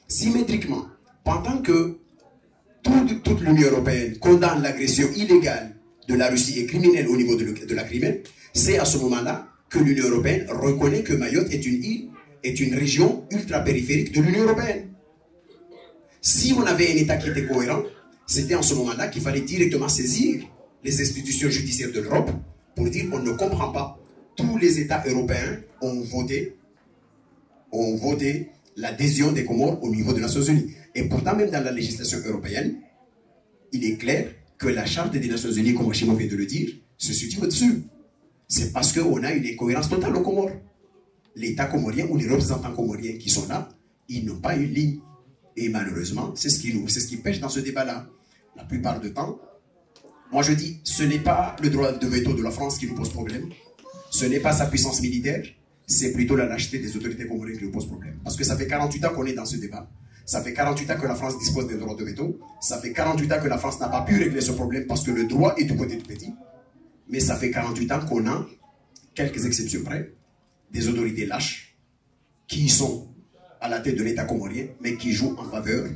symétriquement, pendant que toute l'Union européenne condamne l'agression illégale de la Russie et criminelle au niveau de la Crimée, c'est à ce moment-là que l'Union européenne reconnaît que Mayotte est une île, est une région ultra-périphérique de l'Union européenne. Si on avait un État qui était cohérent, c'était en ce moment-là qu'il fallait directement saisir les institutions judiciaires de l'Europe pour dire on ne comprend pas. Tous les États européens ont voté l'adhésion des Comores au niveau des Nations Unies. Et pourtant, même dans la législation européenne, il est clair que la Charte des Nations Unies, comme Hachimov vient de le dire, se situe au-dessus. C'est parce qu'on a une incohérence totale aux Comores. L'État comorien ou les représentants comoriens qui sont là, ils n'ont pas une ligne. Et malheureusement, c'est ce qui pêche dans ce débat-là. La plupart du temps, moi je dis, ce n'est pas le droit de veto de la France qui nous pose problème. Ce n'est pas sa puissance militaire, c'est plutôt la lâcheté des autorités comoriennes qui nous pose problème. Parce que ça fait 48 ans qu'on est dans ce débat. Ça fait 48 ans que la France dispose d'un droit de veto. Ça fait 48 ans que la France n'a pas pu régler ce problème parce que le droit est du côté du petit. Mais ça fait 48 ans qu'on a, quelques exceptions près, des autorités lâches qui sont à la tête de l'État comorien, mais qui jouent en faveur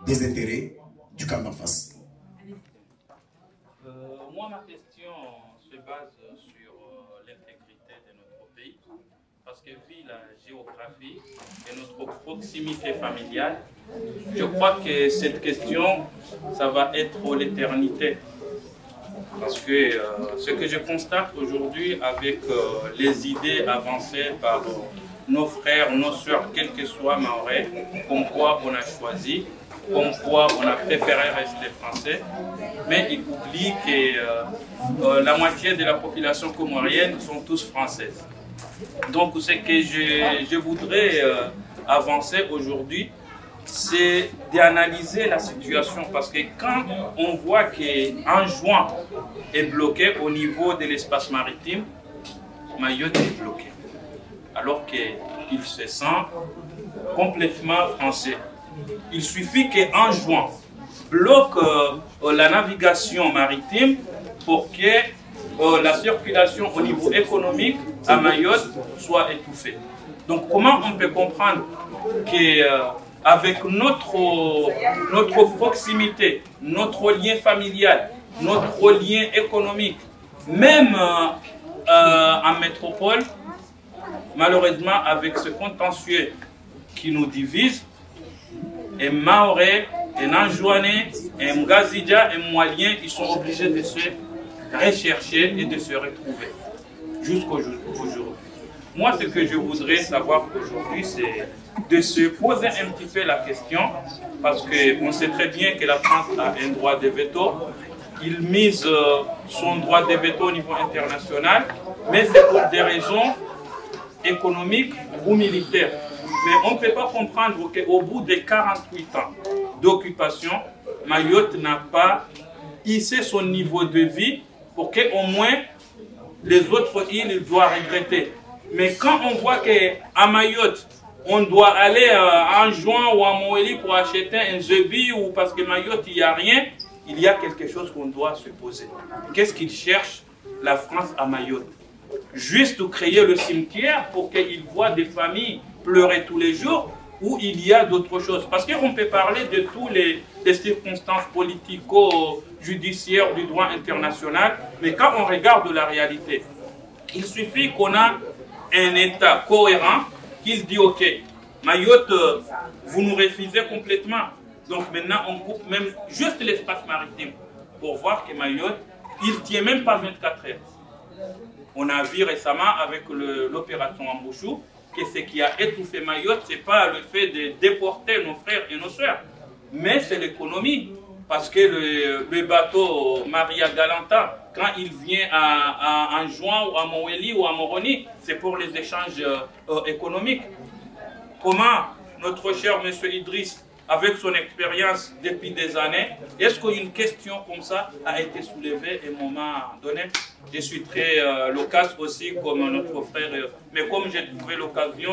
des intérêts du camp d'en face. Moi, ma question se base sur l'intégrité de notre pays, parce que vu la géographie et notre proximité familiale, je crois que cette question, ça va être l'éternité. Parce que ce que je constate aujourd'hui avec les idées avancées par nos frères, nos soeurs, quels que soient Mahorais, comme quoi on a choisi comme quoi on a préféré rester français, mais ils oublient que la moitié de la population comorienne sont tous françaises. Donc ce que je voudrais avancer aujourd'hui, c'est d'analyser la situation, parce que quand on voit qu'un joint est bloqué au niveau de l'espace maritime, Mayotte est bloqué, alors qu'il se sent complètement français. Il suffit qu'un joint bloque la navigation maritime pour que la circulation au niveau économique à Mayotte soit étouffée. Donc comment on peut comprendre qu'avec notre proximité, notre lien familial, notre lien économique, même en métropole, malheureusement avec ce contentieux qui nous divise, et Maoré, et Nanjouane, et Mgazidja, et Moualien, ils sont obligés de se rechercher et de se retrouver jusqu'aujourd'hui. Moi, ce que je voudrais savoir aujourd'hui, c'est de se poser un petit peu la question, parce qu'on sait très bien que la France a un droit de veto. Il mise son droit de veto au niveau international, mais c'est pour des raisons économiques ou militaires. Mais on ne peut pas comprendre qu'au bout de 48 ans d'occupation, Mayotte n'a pas hissé son niveau de vie pour qu'au moins les autres îles doivent regretter. Mais quand on voit qu'à Mayotte, on doit aller à Anjouan ou à Moélie pour acheter un zebi, ou parce que Mayotte, il n'y a rien, il y a quelque chose qu'on doit se poser. Qu'est-ce qu'il cherche la France à Mayotte? Juste créer le cimetière pour qu'ils voient des familles pleurer tous les jours, ou il y a d'autres choses? Parce qu'on peut parler de toutes les circonstances politico-judiciaires du droit international, mais quand on regarde la réalité, il suffit qu'on a un État cohérent qui dit ok, Mayotte, vous nous refusez complètement, donc maintenant on coupe même juste l'espace maritime pour voir que Mayotte, il ne tient même pas 24 heures. On a vu récemment avec l'opération Ambouchou que ce qui a étouffé Mayotte, ce n'est pas le fait de déporter nos frères et nos sœurs, mais c'est l'économie. Parce que le bateau Maria Galantin, quand il vient à Anjouan ou à Moélie ou à Moroni, c'est pour les échanges économiques. Comment notre cher monsieur Idriss, avec son expérience depuis des années, est-ce qu'une question comme ça a été soulevée à un moment donné? Je suis très loquace aussi comme notre frère, mais comme j'ai trouvé l'occasion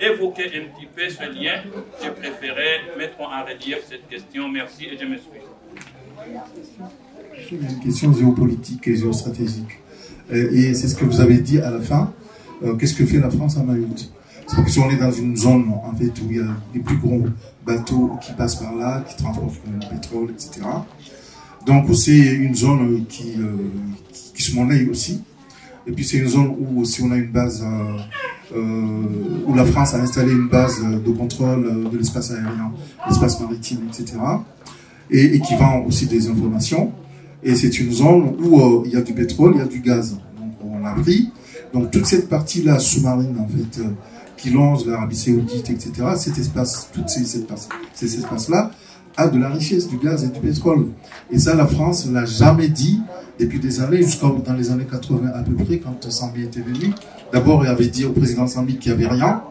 d'évoquer un petit peu ce lien, j'ai préféré mettre en relief cette question. Merci et je m'excuse. C'est une question géopolitique et géostratégique. Et c'est ce que vous avez dit à la fin. Qu'est-ce que fait la France à Mayotte? C'est parce que si on est dans une zone en fait, où il y a les plus gros bateaux qui passent par là, qui transportent le pétrole, etc. Donc c'est une zone qui se monnaie aussi. Et puis c'est une zone où si on a une base, où la France a installé une base de contrôle de l'espace aérien, l'espace maritime, etc. Et qui vend aussi des informations. Et c'est une zone où il y a du pétrole, il y a du gaz. Donc on a pris. Donc toute cette partie-là sous-marine, en fait, qui longe l'Arabie Saoudite, etc., cet espace, ces espaces-là, a de la richesse, du gaz et du pétrole. Et ça, la France ne l'a jamais dit depuis des années, jusqu'à dans les années 80 à peu près, quand Sambi était venu. D'abord, il avait dit au président Sambi qu'il n'y avait rien.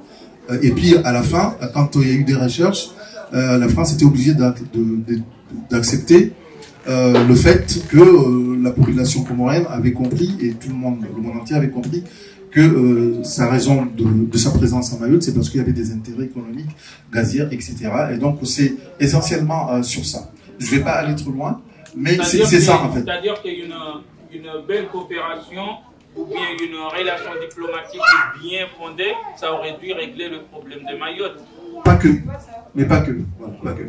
Et puis, à la fin, quand il y a eu des recherches, la France était obligée d'accepter le fait que la population comorienne avait compris, et tout le monde entier avait compris, que sa raison de sa présence à Mayotte, c'est parce qu'il y avait des intérêts économiques, gazières, etc. Et donc, c'est essentiellement sur ça. Je ne vais pas aller trop loin, mais c'est ça, en fait. C'est-à-dire qu'il y a une belle coopération ou bien une relation diplomatique bien fondée, ça aurait dû régler le problème de Mayotte. Pas que, mais pas que. Voilà, pas que.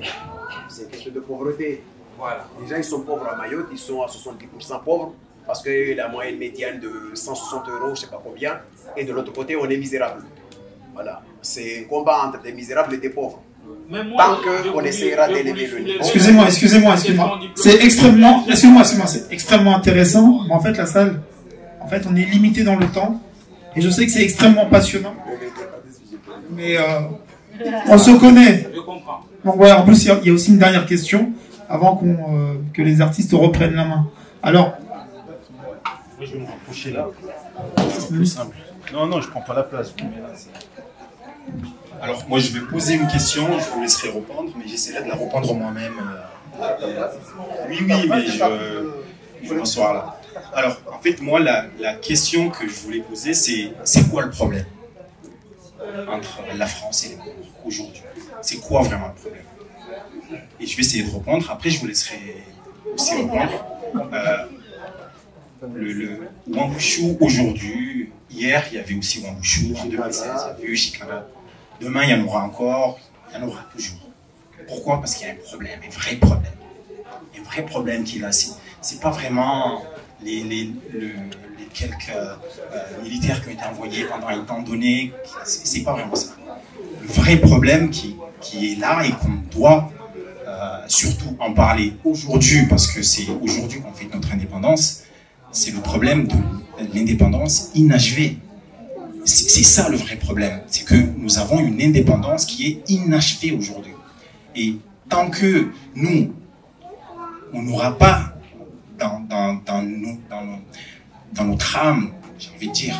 C'est une question de pauvreté. Voilà. Les gens, ils sont pauvres à Mayotte, ils sont à 70% pauvres, parce que la moyenne médiane de 160 €, je ne sais pas combien, et de l'autre côté, on est misérable. Voilà. C'est un combat entre des misérables et des pauvres. Tant qu'on essaiera d'élever le niveau. Excusez-moi. C'est extrêmement, c'est extrêmement intéressant, mais en fait, la salle, en fait, on est limité dans le temps, et je sais que c'est extrêmement passionnant, mais on se connaît. comprends. Donc voilà, en plus, il y a aussi une dernière question avant que les artistes reprennent la main. Alors... Oui, je vais me rapprocher là. C'est plus simple. Non, non, je prends pas la place. Alors, moi, je vais poser une question, je vous laisserai répondre, mais j'essaierai de la répondre moi-même. Oui, mais je vais m'asseoir là. Alors, en fait, moi, la question que je voulais poser, c'est quoi le problème entre la France et les Comores aujourd'hui? C'est quoi vraiment le problème? Et je vais essayer de répondre, après je vous laisserai aussi répondre. Le Wambushu aujourd'hui, hier il y avait aussi Wambushu, en 2016 il y a eu Chikara. Demain il y en aura encore, il y en aura toujours. Pourquoi? Parce qu'il y a un problème, un vrai problème. Un vrai problème qu'il a, c'est pas vraiment les quelques militaires qui ont été envoyés pendant un temps donné, c'est pas vraiment ça. Le vrai problème qui est là et qu'on doit surtout en parler aujourd'hui, parce que c'est aujourd'hui qu'on fait notre indépendance, c'est le problème de l'indépendance inachevée. C'est ça le vrai problème, c'est que nous avons une indépendance qui est inachevée aujourd'hui. Et tant que nous, on n'aura pas dans notre âme, j'ai envie de dire,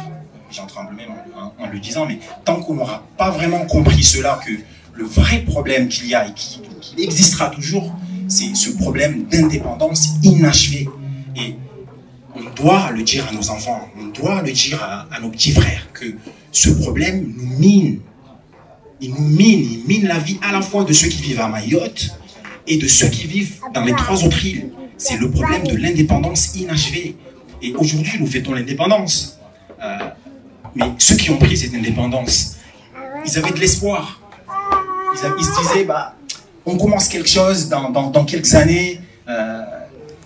j'en tremble même en le disant, mais tant qu'on n'aura pas vraiment compris cela, que le vrai problème qu'il y a et qui existera toujours, c'est ce problème d'indépendance inachevée. Et on doit le dire à nos enfants, on doit le dire à nos petits frères, que ce problème nous mine. Il mine la vie à la fois de ceux qui vivent à Mayotte et de ceux qui vivent dans les 3 autres îles. C'est le problème de l'indépendance inachevée. Et aujourd'hui, nous fêtons l'indépendance. Mais ceux qui ont pris cette indépendance, ils avaient de l'espoir. Ils se disaient, bah, on commence quelque chose dans quelques années.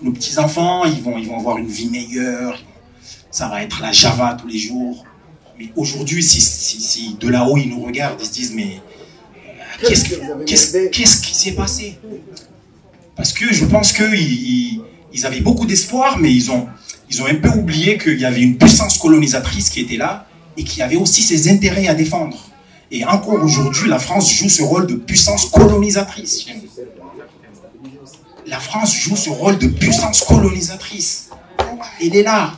Nos petits-enfants, ils vont avoir une vie meilleure. Ça va être la Java tous les jours. Mais aujourd'hui, si de là-haut, ils nous regardent, ils se disent, mais qu'est-ce qui s'est passé? Parce que je pense qu'ils avaient beaucoup d'espoir, mais ils ont un peu oublié qu'il y avait une puissance colonisatrice qui était là et qui avait aussi ses intérêts à défendre. Et encore aujourd'hui, la France joue ce rôle de puissance colonisatrice. La France joue ce rôle de puissance colonisatrice. Elle est là.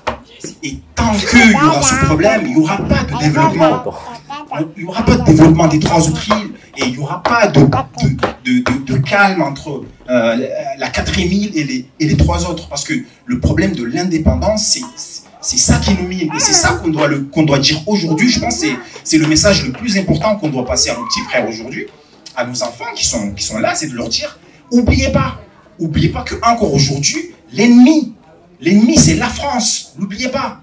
Et tant qu'il y aura ce problème, il n'y aura pas de développement. Il n'y aura pas de développement des 3 autres îles et il n'y aura pas de calme entre la 4e île et les 3 autres. Parce que le problème de l'indépendance, c'est ça qui nous mine. Et c'est ça qu'on doit dire aujourd'hui. Je pense que c'est le message le plus important qu'on doit passer à nos petits frères aujourd'hui, à nos enfants qui sont là, c'est de leur dire, oubliez pas que encore aujourd'hui, l'ennemi c'est la France, n'oubliez pas.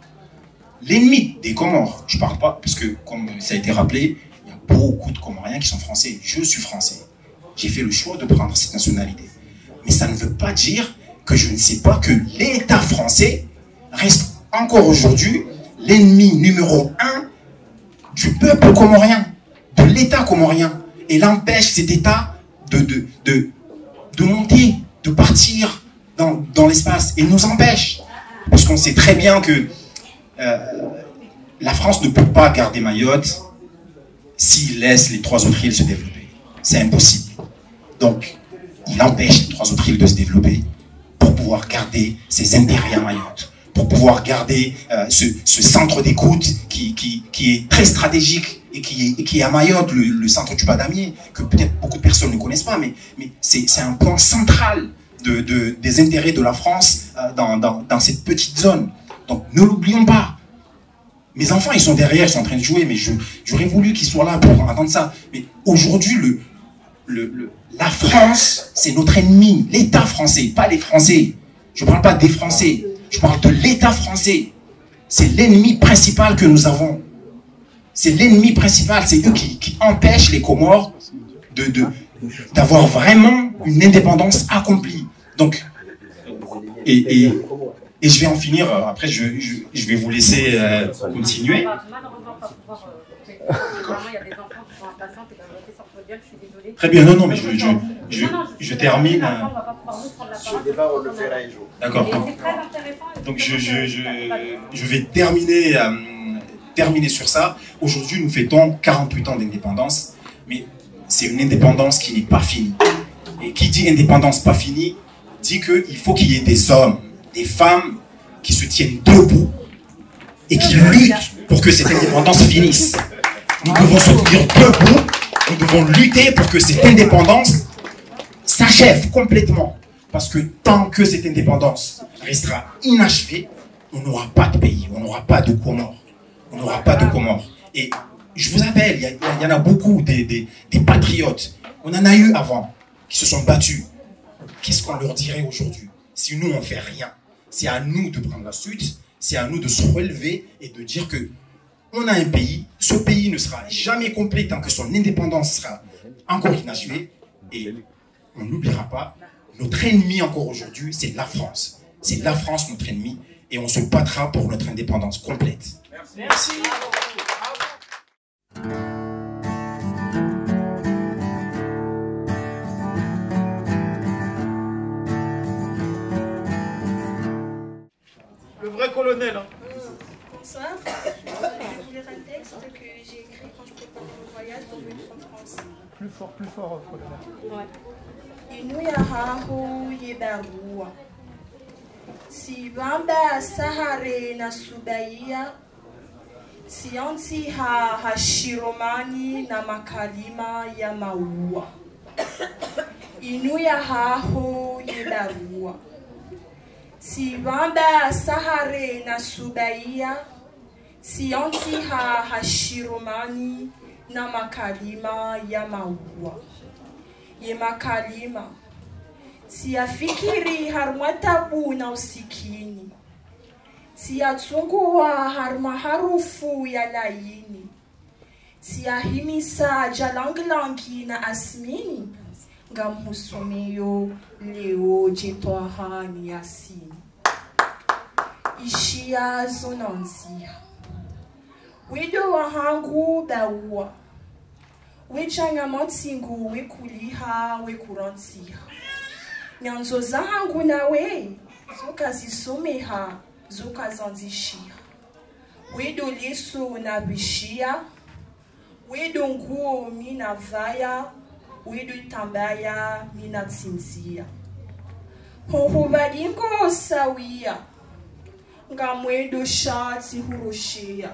L'ennemi des Comores, je parle pas, parce que comme ça a été rappelé, il y a beaucoup de Comoriens qui sont français. Je suis français. J'ai fait le choix de prendre cette nationalité. Mais ça ne veut pas dire que je ne sais pas que l'État français reste encore aujourd'hui l'ennemi numéro 1 du peuple comorien, de l'État comorien. Et l'empêche cet État de monter, de partir dans l'espace. Et nous empêche. Parce qu'on sait très bien que la France ne peut pas garder Mayotte s'il laisse les 3 autres îles se développer. C'est impossible. Donc, il empêche les 3 autres îles de se développer pour pouvoir garder ses intérêts à Mayotte, pour pouvoir garder ce centre d'écoute qui est très stratégique et qui est à Mayotte, le centre du Badamier, que peut-être beaucoup de personnes ne connaissent pas, mais c'est un point central des intérêts de la France dans cette petite zone. Donc ne l'oublions pas. Mes enfants, ils sont derrière, ils sont en train de jouer, mais j'aurais voulu qu'ils soient là pour entendre ça. Mais aujourd'hui, la France, c'est notre ennemi. L'État français, pas les Français. Je ne parle pas des Français. Je parle de l'État français. C'est l'ennemi principal que nous avons. C'est l'ennemi principal. C'est eux qui empêchent les Comores d'avoir vraiment une indépendance accomplie. Donc, et je vais en finir, après je vais vous laisser continuer. Très bien, non, mais je termine. D'accord. Donc je vais terminer sur ça. Aujourd'hui, nous fêtons 48 ans d'indépendance, mais c'est une indépendance qui n'est pas finie. Et qui dit indépendance pas finie, dit qu'il faut qu'il y ait des hommes, des femmes qui se tiennent debout et qui luttent pour que cette indépendance finisse. Nous devons se tenir debout, nous devons lutter pour que cette indépendance s'achève complètement. Parce que tant que cette indépendance restera inachevée, on n'aura pas de pays, on n'aura pas de Comores. On n'aura pas de Comores. Et je vous appelle, il y en a beaucoup des patriotes. On en a eu avant, qui se sont battus. Qu'est-ce qu'on leur dirait aujourd'hui si nous, on ne fait rien? C'est à nous de prendre la suite, c'est à nous de se relever et de dire que on a un pays, ce pays ne sera jamais complet tant que son indépendance sera encore inachevée. Et on n'oubliera pas, notre ennemi encore aujourd'hui, c'est la France. C'est la France notre ennemi et on se battra pour notre indépendance complète. Merci. Le vrai colonel. Hein. Bonsoir. Je vais vous lire un texte que j'ai écrit quand je préparais mon voyage pour venir en France. Plus fort, colonel. Ouais. Inuyahahu yebarua. Sibamba sahare na subaia. Sianti hashiromani na makalima ya maua. Inuyahahu yebarua. Sibamba sahare na subaia. Sianti hashiromani na makalima ya maua. Ye makalima. Siyafikiri harmatabu na usikini. Siyatungua harufu ya laini. Siyahimisa jalanglangi na asmini. Ngamhusumiyo leo jitwahani yasini. Ishia zonanzia. Wido wahangu daua. Wechangamantingu wekuliha wekurantiha. Nyanzo zangu nawe zokazisomeha zokazandishia. Wedo leso na bishia. Wedo nguo mina vaya. Wedo tambaya mina tinzia. Hohubadingo sawia. Ngamwedo shati huroshia.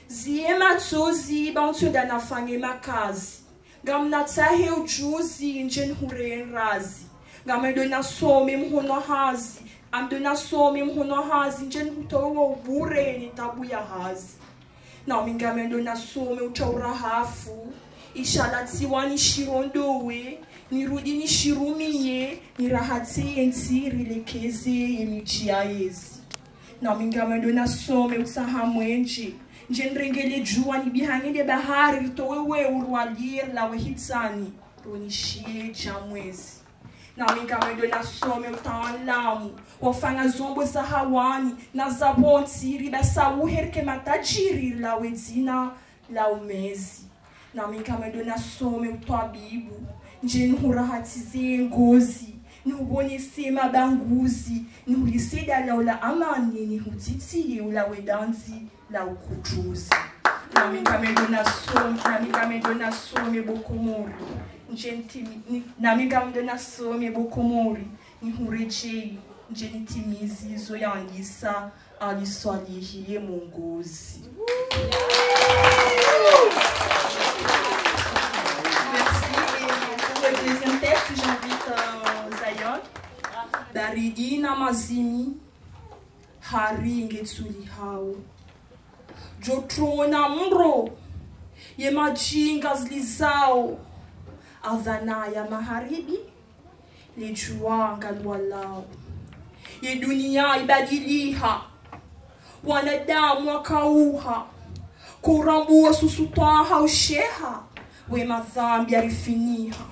Ziema tozi bantu danafange makazi. Gamnatahe ujuzi njen hure razi. Gamedo nasome mhono hazi. Amdo nasome mhono hazi njen hutowo bure ni tabu ya hazi. Na mingamendo nasome utaura hafu. Ishalati wani shirondowe. Nirudi ni shirumiye. Nirahati entiri lekeze yemichia yezi. Na mingamendo nasome utahamwenji. Njenrengele jua ni bihangele bahari ritowewe urwalir la wehitsani ronishie chamwezi. Na mingamendo nasome utaalamu wafanga zombo za hawani na zabonti ribasa uherke matajiri la wedzina la umezi. Na mingamendo nasome utabibu njenhurahatize ngozi nihubonese mabanguzi nihulisida laula amani nihutiti ula wedanzi la ukujuzi. Na mingamendo nasome bokomori. Na mingamendo nasome bokomori. Nihurejei njenitimizi zoyandisa aliswalihiye mongozi. Merci. Et pour le deuxième texte, j'invite Zion. Baridi na mazimi hari ngetsuli hao. Jotrona mro ye majinga zlizao adhana ya maharibi lijuanga lwalao. Ye dunia ibadiliha wanadamu wakauha kurambua susutaha usheha we madhambi arifiniha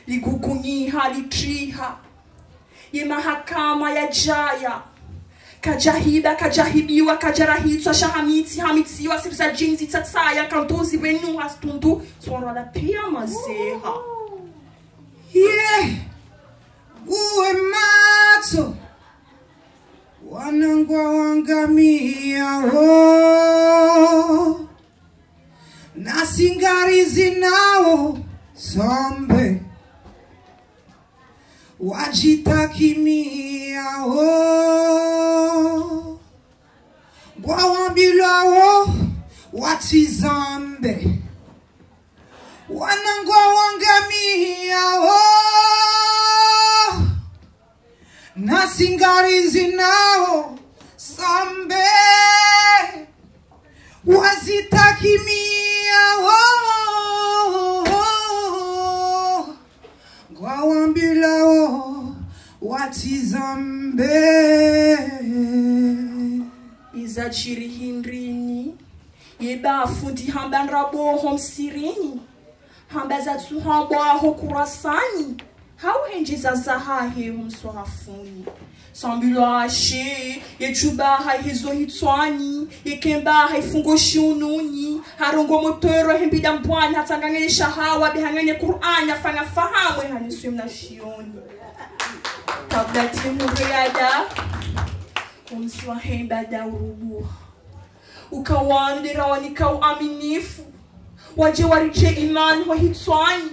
liguguniha litriha ye mahakama ya jaya kajahiba kajahibiwa kajarahitwa shahamiti hamitiwa sirza jinzi tatsaya kantozi wenu astundu swara pia mazeha. Yeah, uwe macho wanangwa wangamia ho nasingarizi nao sombe wajitakimiao gwawambilao watizambe wanangwa wangamiao nasingarizi nao sombe wazitakimiao gwawambilao watizambe izachiri hindrini yebafundi hamba nraboho msirini hamba zatsuhamboaho kurasani hauhenjiza zahahe humswahafuni sambilwa ashe yechubaha hizo hitwani yekembaha ifungoshi ununi harongo motoro hembida mbwani hatangangene shahawa bihangane Qur'ani afanya fahamu haniswe mnashioni kabla timu riada umsiwa hemba daurubu ukawandira wanika uaminifu waje wariche imani wa hitwani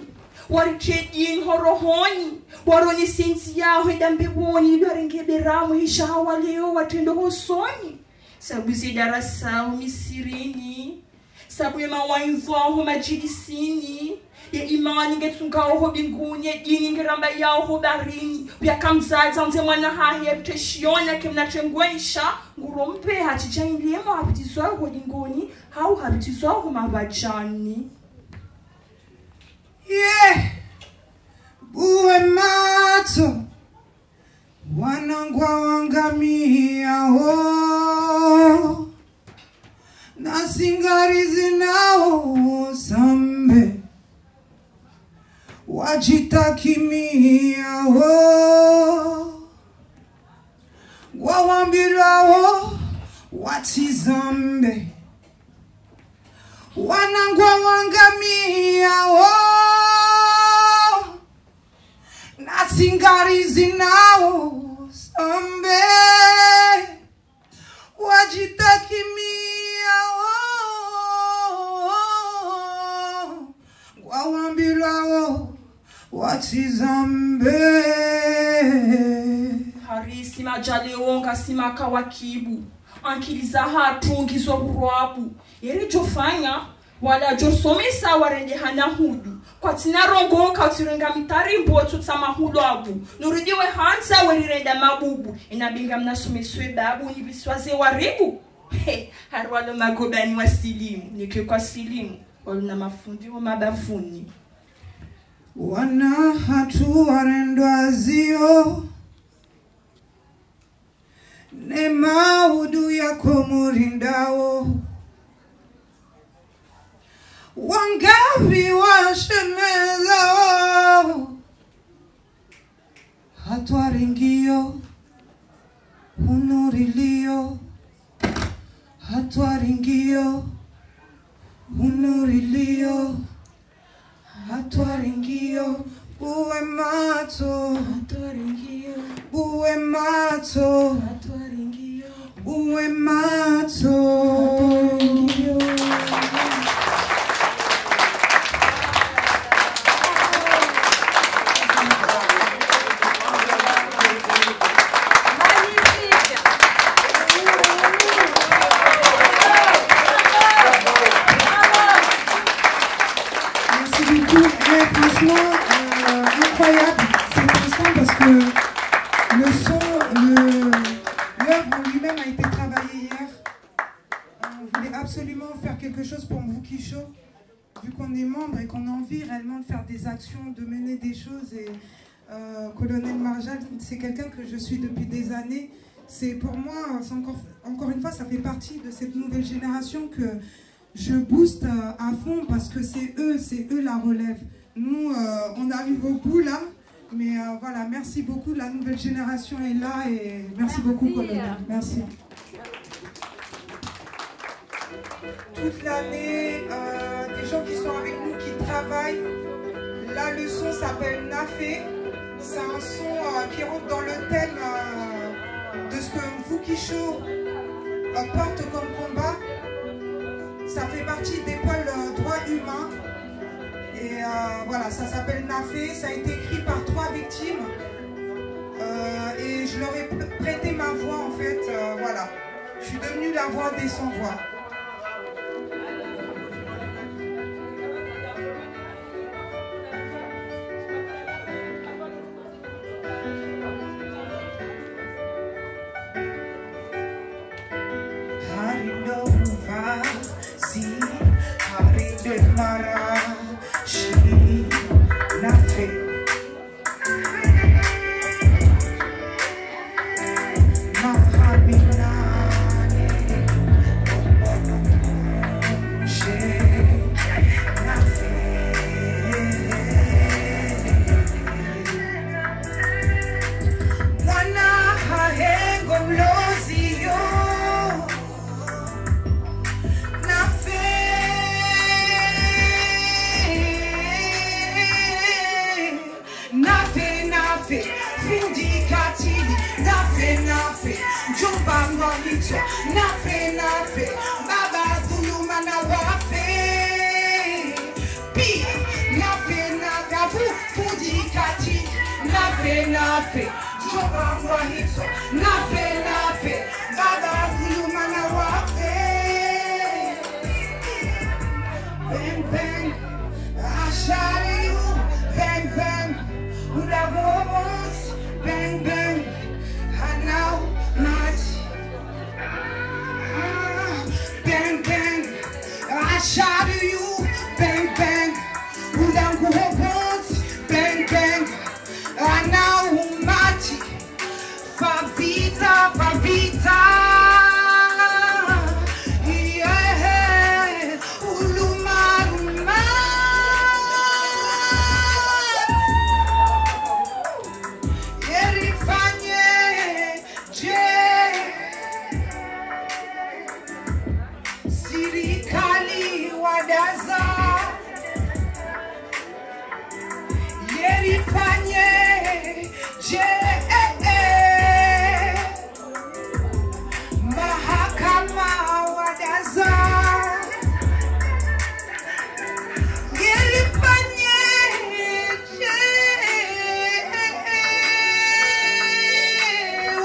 wariche dini horohoni waroni sinti yaho idambeboni idwarengeberamu hishahawa leo watendo hosoni sabuzi darasa umisirini sabu ya mawainzwaho majilisini ya imani ngetungaho binguni ya dini ngeramba yaho barini ya kamzaza mze mwana hahi ya tuteshiona kemnachengwenisha ngurompe hatichaindiemo habitizwaho dingoni hau habitizwaho mabajani yeah. Uwe macho wanangwa wangamiao nasingarizi nao sambe wajitakimiao gwawambilao watizambe wanangwa wangamiao nasingarizi nao sambe wajitakimiao gwawambilao watizambe harisi majalewonga simaka wakibu ankiliza hatungizwa burwabu yerijofanya wala josomesa warenge hana hudu kwa tinarongo kautirenga mitarimbo tutama hudu abu nurudiwe hansa werirenda mabubu inabinga mnasomeswe babu nibiswaze waribu harwalo magobani wa silimu nike kwa silimu waluna mafundi wa mabafuni wana hatu warendwa zio ne maudu yako murindao wangavi washemezao hatwaringio unurilio hatwaringio unurilio hatwaringio uwe macho hatwaringio uwe macho hatwaringio uwe macho hatwaringio. Incroyable, c'est intéressant parce que le son, l'œuvre en lui-même a été travaillée hier. On voulait absolument faire quelque chose pour Mvukisho, vu qu'on est membre et qu'on a envie réellement de faire des actions, de mener des choses. Et Colonel Marjal, c'est quelqu'un que je suis depuis des années. C'est pour moi, encore une fois, ça fait partie de cette nouvelle génération que je booste à fond parce que c'est eux la relève. Nous, on arrive au bout là, mais voilà, merci beaucoup, la nouvelle génération est là et merci beaucoup colonel, merci. Toute l'année, des gens qui sont avec nous, qui travaillent. Là, le son s'appelle Nafé, c'est un son qui rentre dans le thème de ce que Mvukisho porte comme combat. Ça fait partie des pôles droits Voilà, ça s'appelle Nafé, ça a été écrit par 3 victimes. Et je leur ai prêté ma voix en fait, voilà. Je suis devenue la voix des sans-voix. Nafe, Baba Zuluma na wafe. Pia, nafe, Fuji Kati, nafe, Joba Mwahitso, nafe, Baba Zuluma na wafe. Bang, bang, I shot you, bang, bang, Udavos, bang, bang, and now, not. Bang, bang, I shot you, bang, bang, Ulangu Hobos, bang, bang, and now Mati, Favita, yeah, Uluma, Erifanye, Sirikali wadaza Yerifanye Mahakama wadaza Yerifanye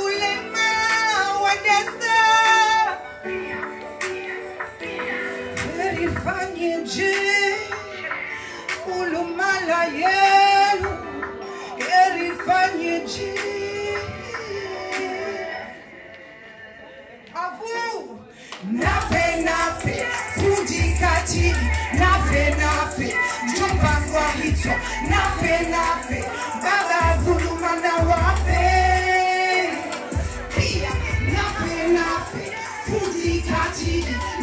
Ulema wadaza Erifanye Ulumala yelu Erifanye Avu Nafe Fuji Kati Nafe Jumba Mwahito Nafe Baba Zulumana wafe Pia Nafe Fuji Kati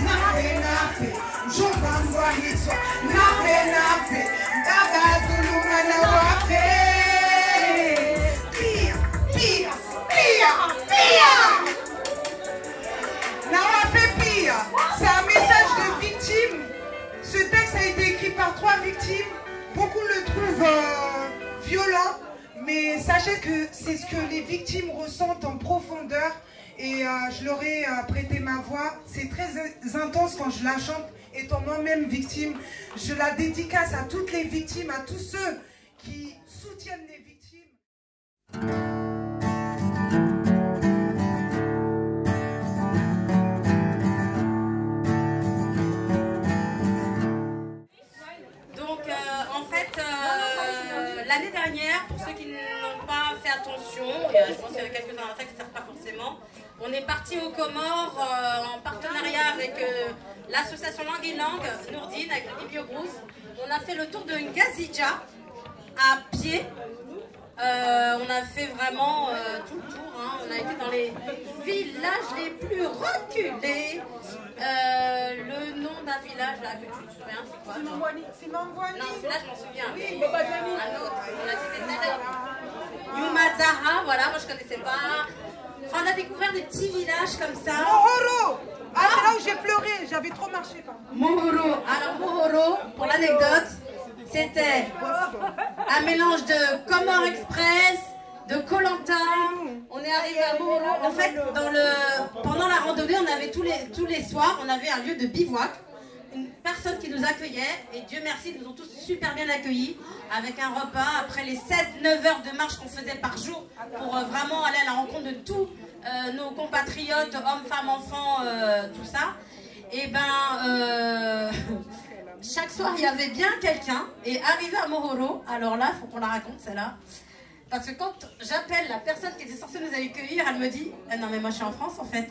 Nafe Jumba Mwahito Nafe Baba Zulumana wafe Pia Pia. C'est un message de victime. Ce texte a été écrit par 3 victimes. Beaucoup le trouvent violent, mais sachez que c'est ce que les victimes ressentent en profondeur. Et je leur ai prêté ma voix. C'est très intense quand je la chante, étant moi-même victime. Je la dédicace à toutes les victimes, à tous ceux qui soutiennent les victimes. L'année dernière, pour ceux qui n'ont pas fait attention, et je pense qu'il y avait quelques-uns dans la salle qui ne savent pas forcément, on est parti aux Comores en partenariat avec l'association Langue et Langue, Nourdine, avec le Bibliobrousse. On a fait le tour de Ngazidja à pied. On a fait vraiment tout le tour. Hein. On a été dans les villages les plus reculés. Le nom d'un village là que tu te souviens, c'est quoi? Simambwani. Non, celui-là je m'en souviens. Oui, un autre. On a cité tout à l'heure. Yumazaha, voilà, moi je connaissais pas. Enfin, on a découvert des petits villages comme ça. Mohoro. Ah, c'est là où j'ai pleuré, j'avais trop marché. Mohoro. Alors Mohoro, pour l'anecdote, c'était un mélange de Comore Express, de Koh Lanta. On est arrivé à Mohoro. En fait, pendant la randonnée, on avait tous les soirs, on avait un lieu de bivouac. une personne qui nous accueillait, et Dieu merci, ils nous ont tous super bien accueillis, avec un repas, après les 7-9 heures de marche qu'on faisait par jour, pour vraiment aller à la rencontre de tous nos compatriotes, hommes, femmes, enfants, tout ça. Et ben, chaque soir, il y avait bien quelqu'un, et arrivé à Mohoro, alors là, il faut qu'on la raconte, celle-là, parce que quand j'appelle la personne qui était censée nous accueillir, elle me dit « Non mais moi je suis en France en fait ».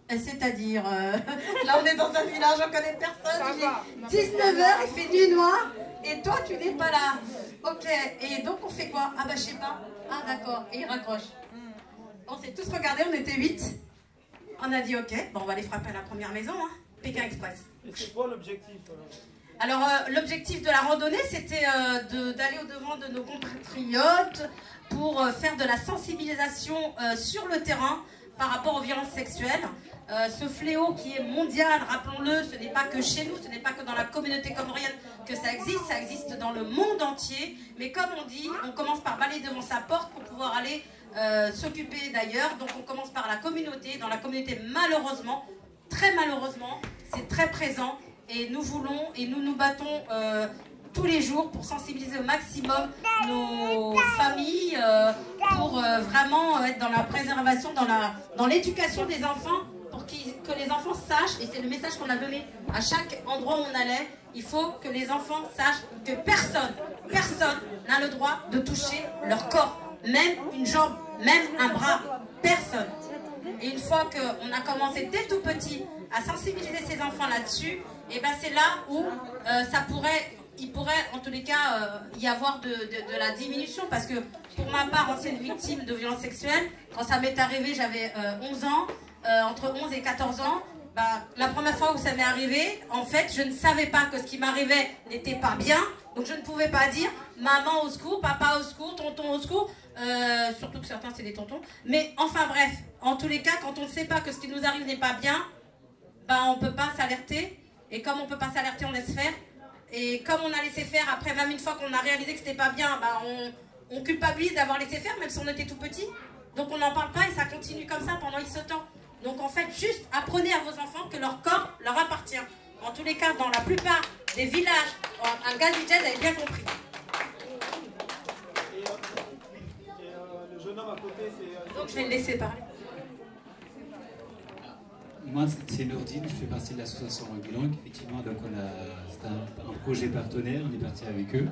C'est-à-dire, là on est dans un village, on connaît personne, il est 19h, il fait nuit noire, et toi tu n'es pas là. Ok, et donc on fait quoi? Ah bah je sais pas. Ah d'accord, et il raccroche. On s'est tous regardés, on était 8. On a dit ok, bon on va aller frapper à la première maison, hein, Pékin Express. Et c'est quoi l'objectif Alors l'objectif de la randonnée c'était d'aller au-devant de nos compatriotes pour faire de la sensibilisation sur le terrain par rapport aux violences sexuelles. Ce fléau qui est mondial, rappelons-le, ce n'est pas que chez nous, ce n'est pas que dans la communauté comorienne que ça existe dans le monde entier. Mais comme on dit, on commence par balayer devant sa porte pour pouvoir aller s'occuper d'ailleurs. Donc on commence par la communauté. Dans la communauté, malheureusement, très malheureusement, c'est très présent. Et nous voulons et nous nous battons tous les jours pour sensibiliser au maximum nos familles, pour vraiment être dans la préservation, dans l'éducation des enfants, pour que les enfants sachent, et c'est le message qu'on a donné à chaque endroit où on allait, il faut que les enfants sachent que personne n'a le droit de toucher leur corps, même une jambe, même un bras, personne. Et une fois qu'on a commencé dès tout petit à sensibiliser ces enfants là-dessus, et ben c'est là où il pourrait en tous les cas y avoir de la diminution, parce que pour ma part, ancienne victime de violences sexuelles, quand ça m'est arrivé, j'avais 11 ans, entre 11 et 14 ans, bah, la première fois où ça m'est arrivé, en fait, je ne savais pas que ce qui m'arrivait n'était pas bien, donc je ne pouvais pas dire maman au secours, papa au secours, tonton au secours, surtout que certains c'est des tontons, mais enfin bref, en tous les cas, quand on ne sait pas que ce qui nous arrive n'est pas bien, bah, on ne peut pas s'alerter, et comme on ne peut pas s'alerter, on laisse faire. Et comme on a laissé faire, après, même une fois qu'on a réalisé que c'était pas bien, bah on culpabilise d'avoir laissé faire, même si on était tout petit. Donc on n'en parle pas et ça continue comme ça pendant X temps. Donc en fait, juste apprenez à vos enfants que leur corps leur appartient. En tous les cas, dans la plupart des villages, un Gazidjet, vous avez bien compris. Et le jeune homme à côté, c'est... Donc je vais le laisser parler. Moi, c'est Nourdine, je fais partie de l'association Langue. Effectivement, donc c'est un projet partenaire, on est parti avec eux.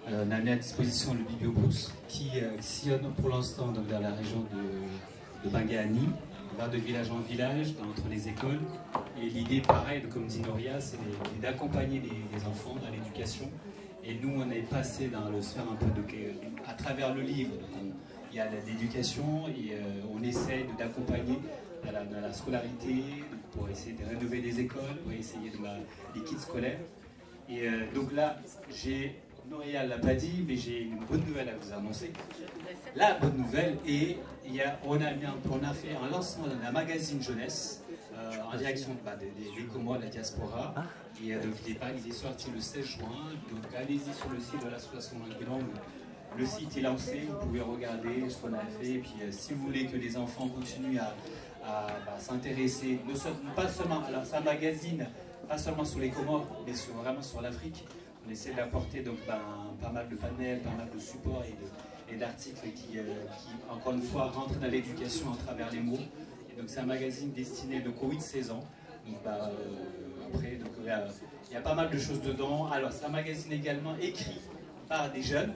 On a mis à disposition le bibliobus qui sillonne pour l'instant dans la région de Bangani. On va de village en village, entre les écoles. Et l'idée, pareil, comme dit Noria, c'est d'accompagner les enfants dans l'éducation. Et nous, on est passé dans le sphère un peu à travers le livre. Donc il y a l'éducation et on essaie d'accompagner dans la scolarité, pour essayer de rénover des écoles, pour essayer de les kits scolaires. Et donc là, Noria ne l'a pas dit, mais j'ai une bonne nouvelle à vous annoncer. La bonne nouvelle est, on a fait un lancement d'un magazine jeunesse en direction des Comores, de la diaspora. Et donc il est sorti le 16 juin, donc allez-y sur le site de l'association Langue. Le site est lancé, vous pouvez regarder ce qu'on a fait. Et puis si vous voulez que les enfants continuent à s'intéresser, pas seulement, alors c'est un magazine, pas seulement sur les Comores, mais vraiment sur l'Afrique. On essaie d'apporter donc pas mal de panels, pas mal de supports et d'articles qui, encore une fois, rentrent dans l'éducation à travers les mots. Et donc c'est un magazine destiné donc, aux 8-16 ans. Donc après, donc, il y a pas mal de choses dedans. Alors c'est un magazine également écrit par des jeunes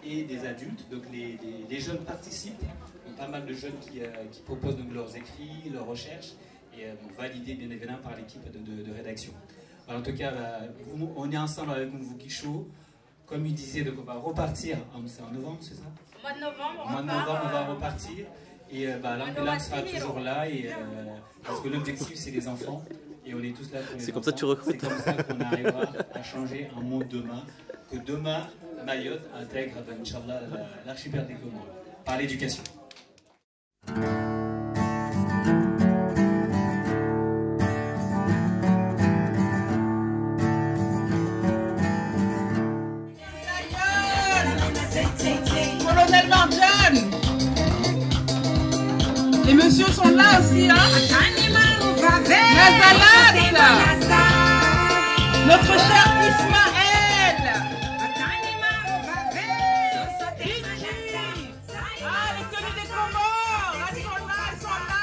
et des adultes. Donc les jeunes participent. Donc, pas mal de jeunes qui proposent donc, leurs écrits, leurs recherches, et validés bien évidemment par l'équipe de rédaction. Alors, en tout cas, on est ensemble avec Mvuki Show. Comme il disait, donc on va repartir, c'est en novembre, c'est ça? Au mois de novembre, on va repartir. Et l'Angulam sera toujours là, parce que l'objectif c'est les enfants, et on est tous là pour les enfants. Comme ça que tu recrutes. C'est comme ça qu'on arrivera à changer un monde demain, que demain, Mayotte intègre, Inch'Allah, l'archipel des Comores, par l'éducation. Colonel Marjan. Les messieurs sont là aussi, hein? La salade. Notre cher Ismaël. Ah, les tenues des Comores. Elles sont là, elles sont là.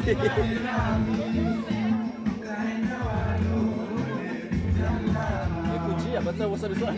Écoute, apa tahu wasa besar.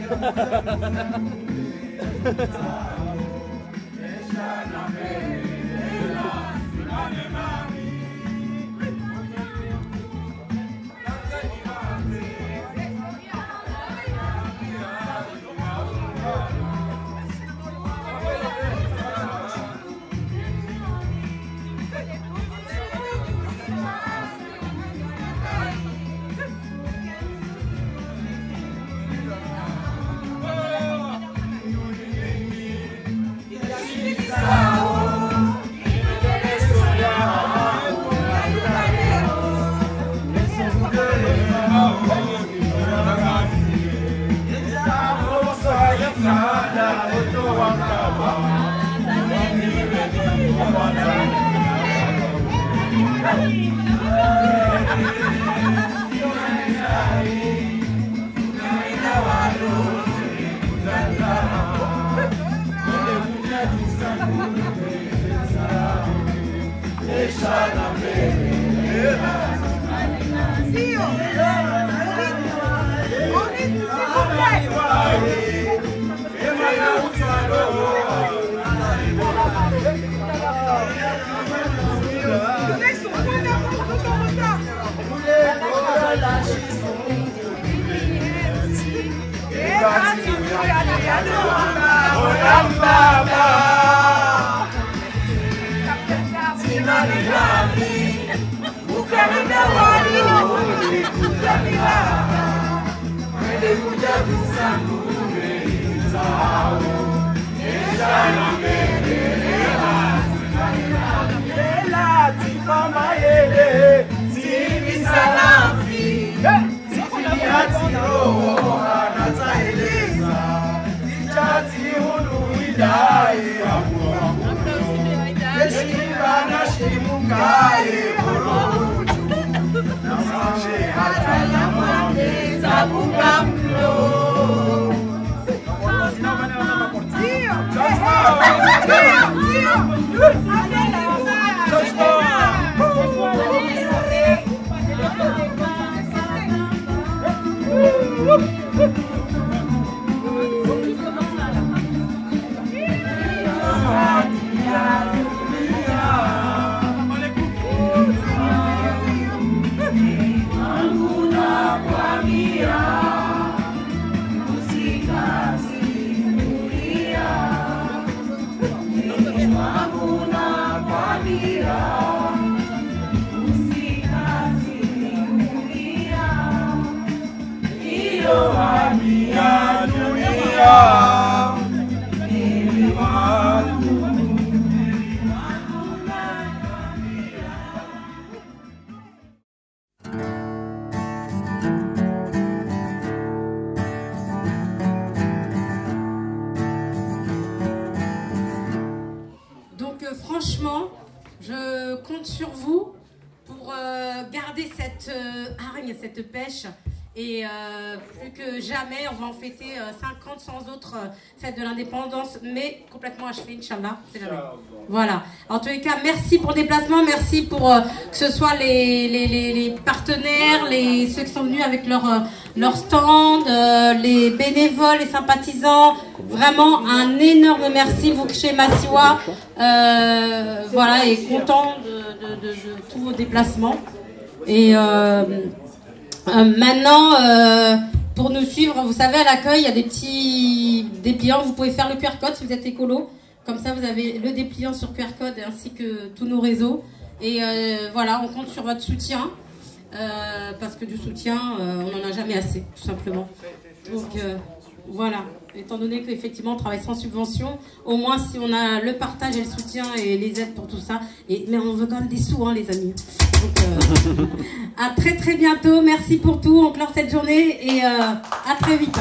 Franchement, je compte sur vous pour garder cette hargne, cette pêche. Et plus que jamais, on va en fêter 50 sans autres fêtes de l'indépendance, mais complètement achevées, Inch'Allah. C'est jamais. Voilà. En tous les cas, merci pour le déplacement, merci pour que ce soit les partenaires, ceux qui sont venus avec leur stand, les bénévoles, les sympathisants. Vraiment un énorme merci, vous chez Massiwa. Voilà, et content de tous vos déplacements. Et maintenant, pour nous suivre, vous savez, à l'accueil, il y a des petits dépliants. Vous pouvez faire le QR code si vous êtes écolo. Comme ça, vous avez le dépliant sur QR code ainsi que tous nos réseaux. Et voilà, on compte sur votre soutien. Parce que du soutien, on n'en a jamais assez, tout simplement. Donc, voilà. Étant donné qu'effectivement, on travaille sans subvention, au moins, si on a le partage et le soutien et les aides pour tout ça. Mais on veut quand même des sous, hein, les amis. Donc, à très très bientôt. Merci pour tout. On clore cette journée et à très vite.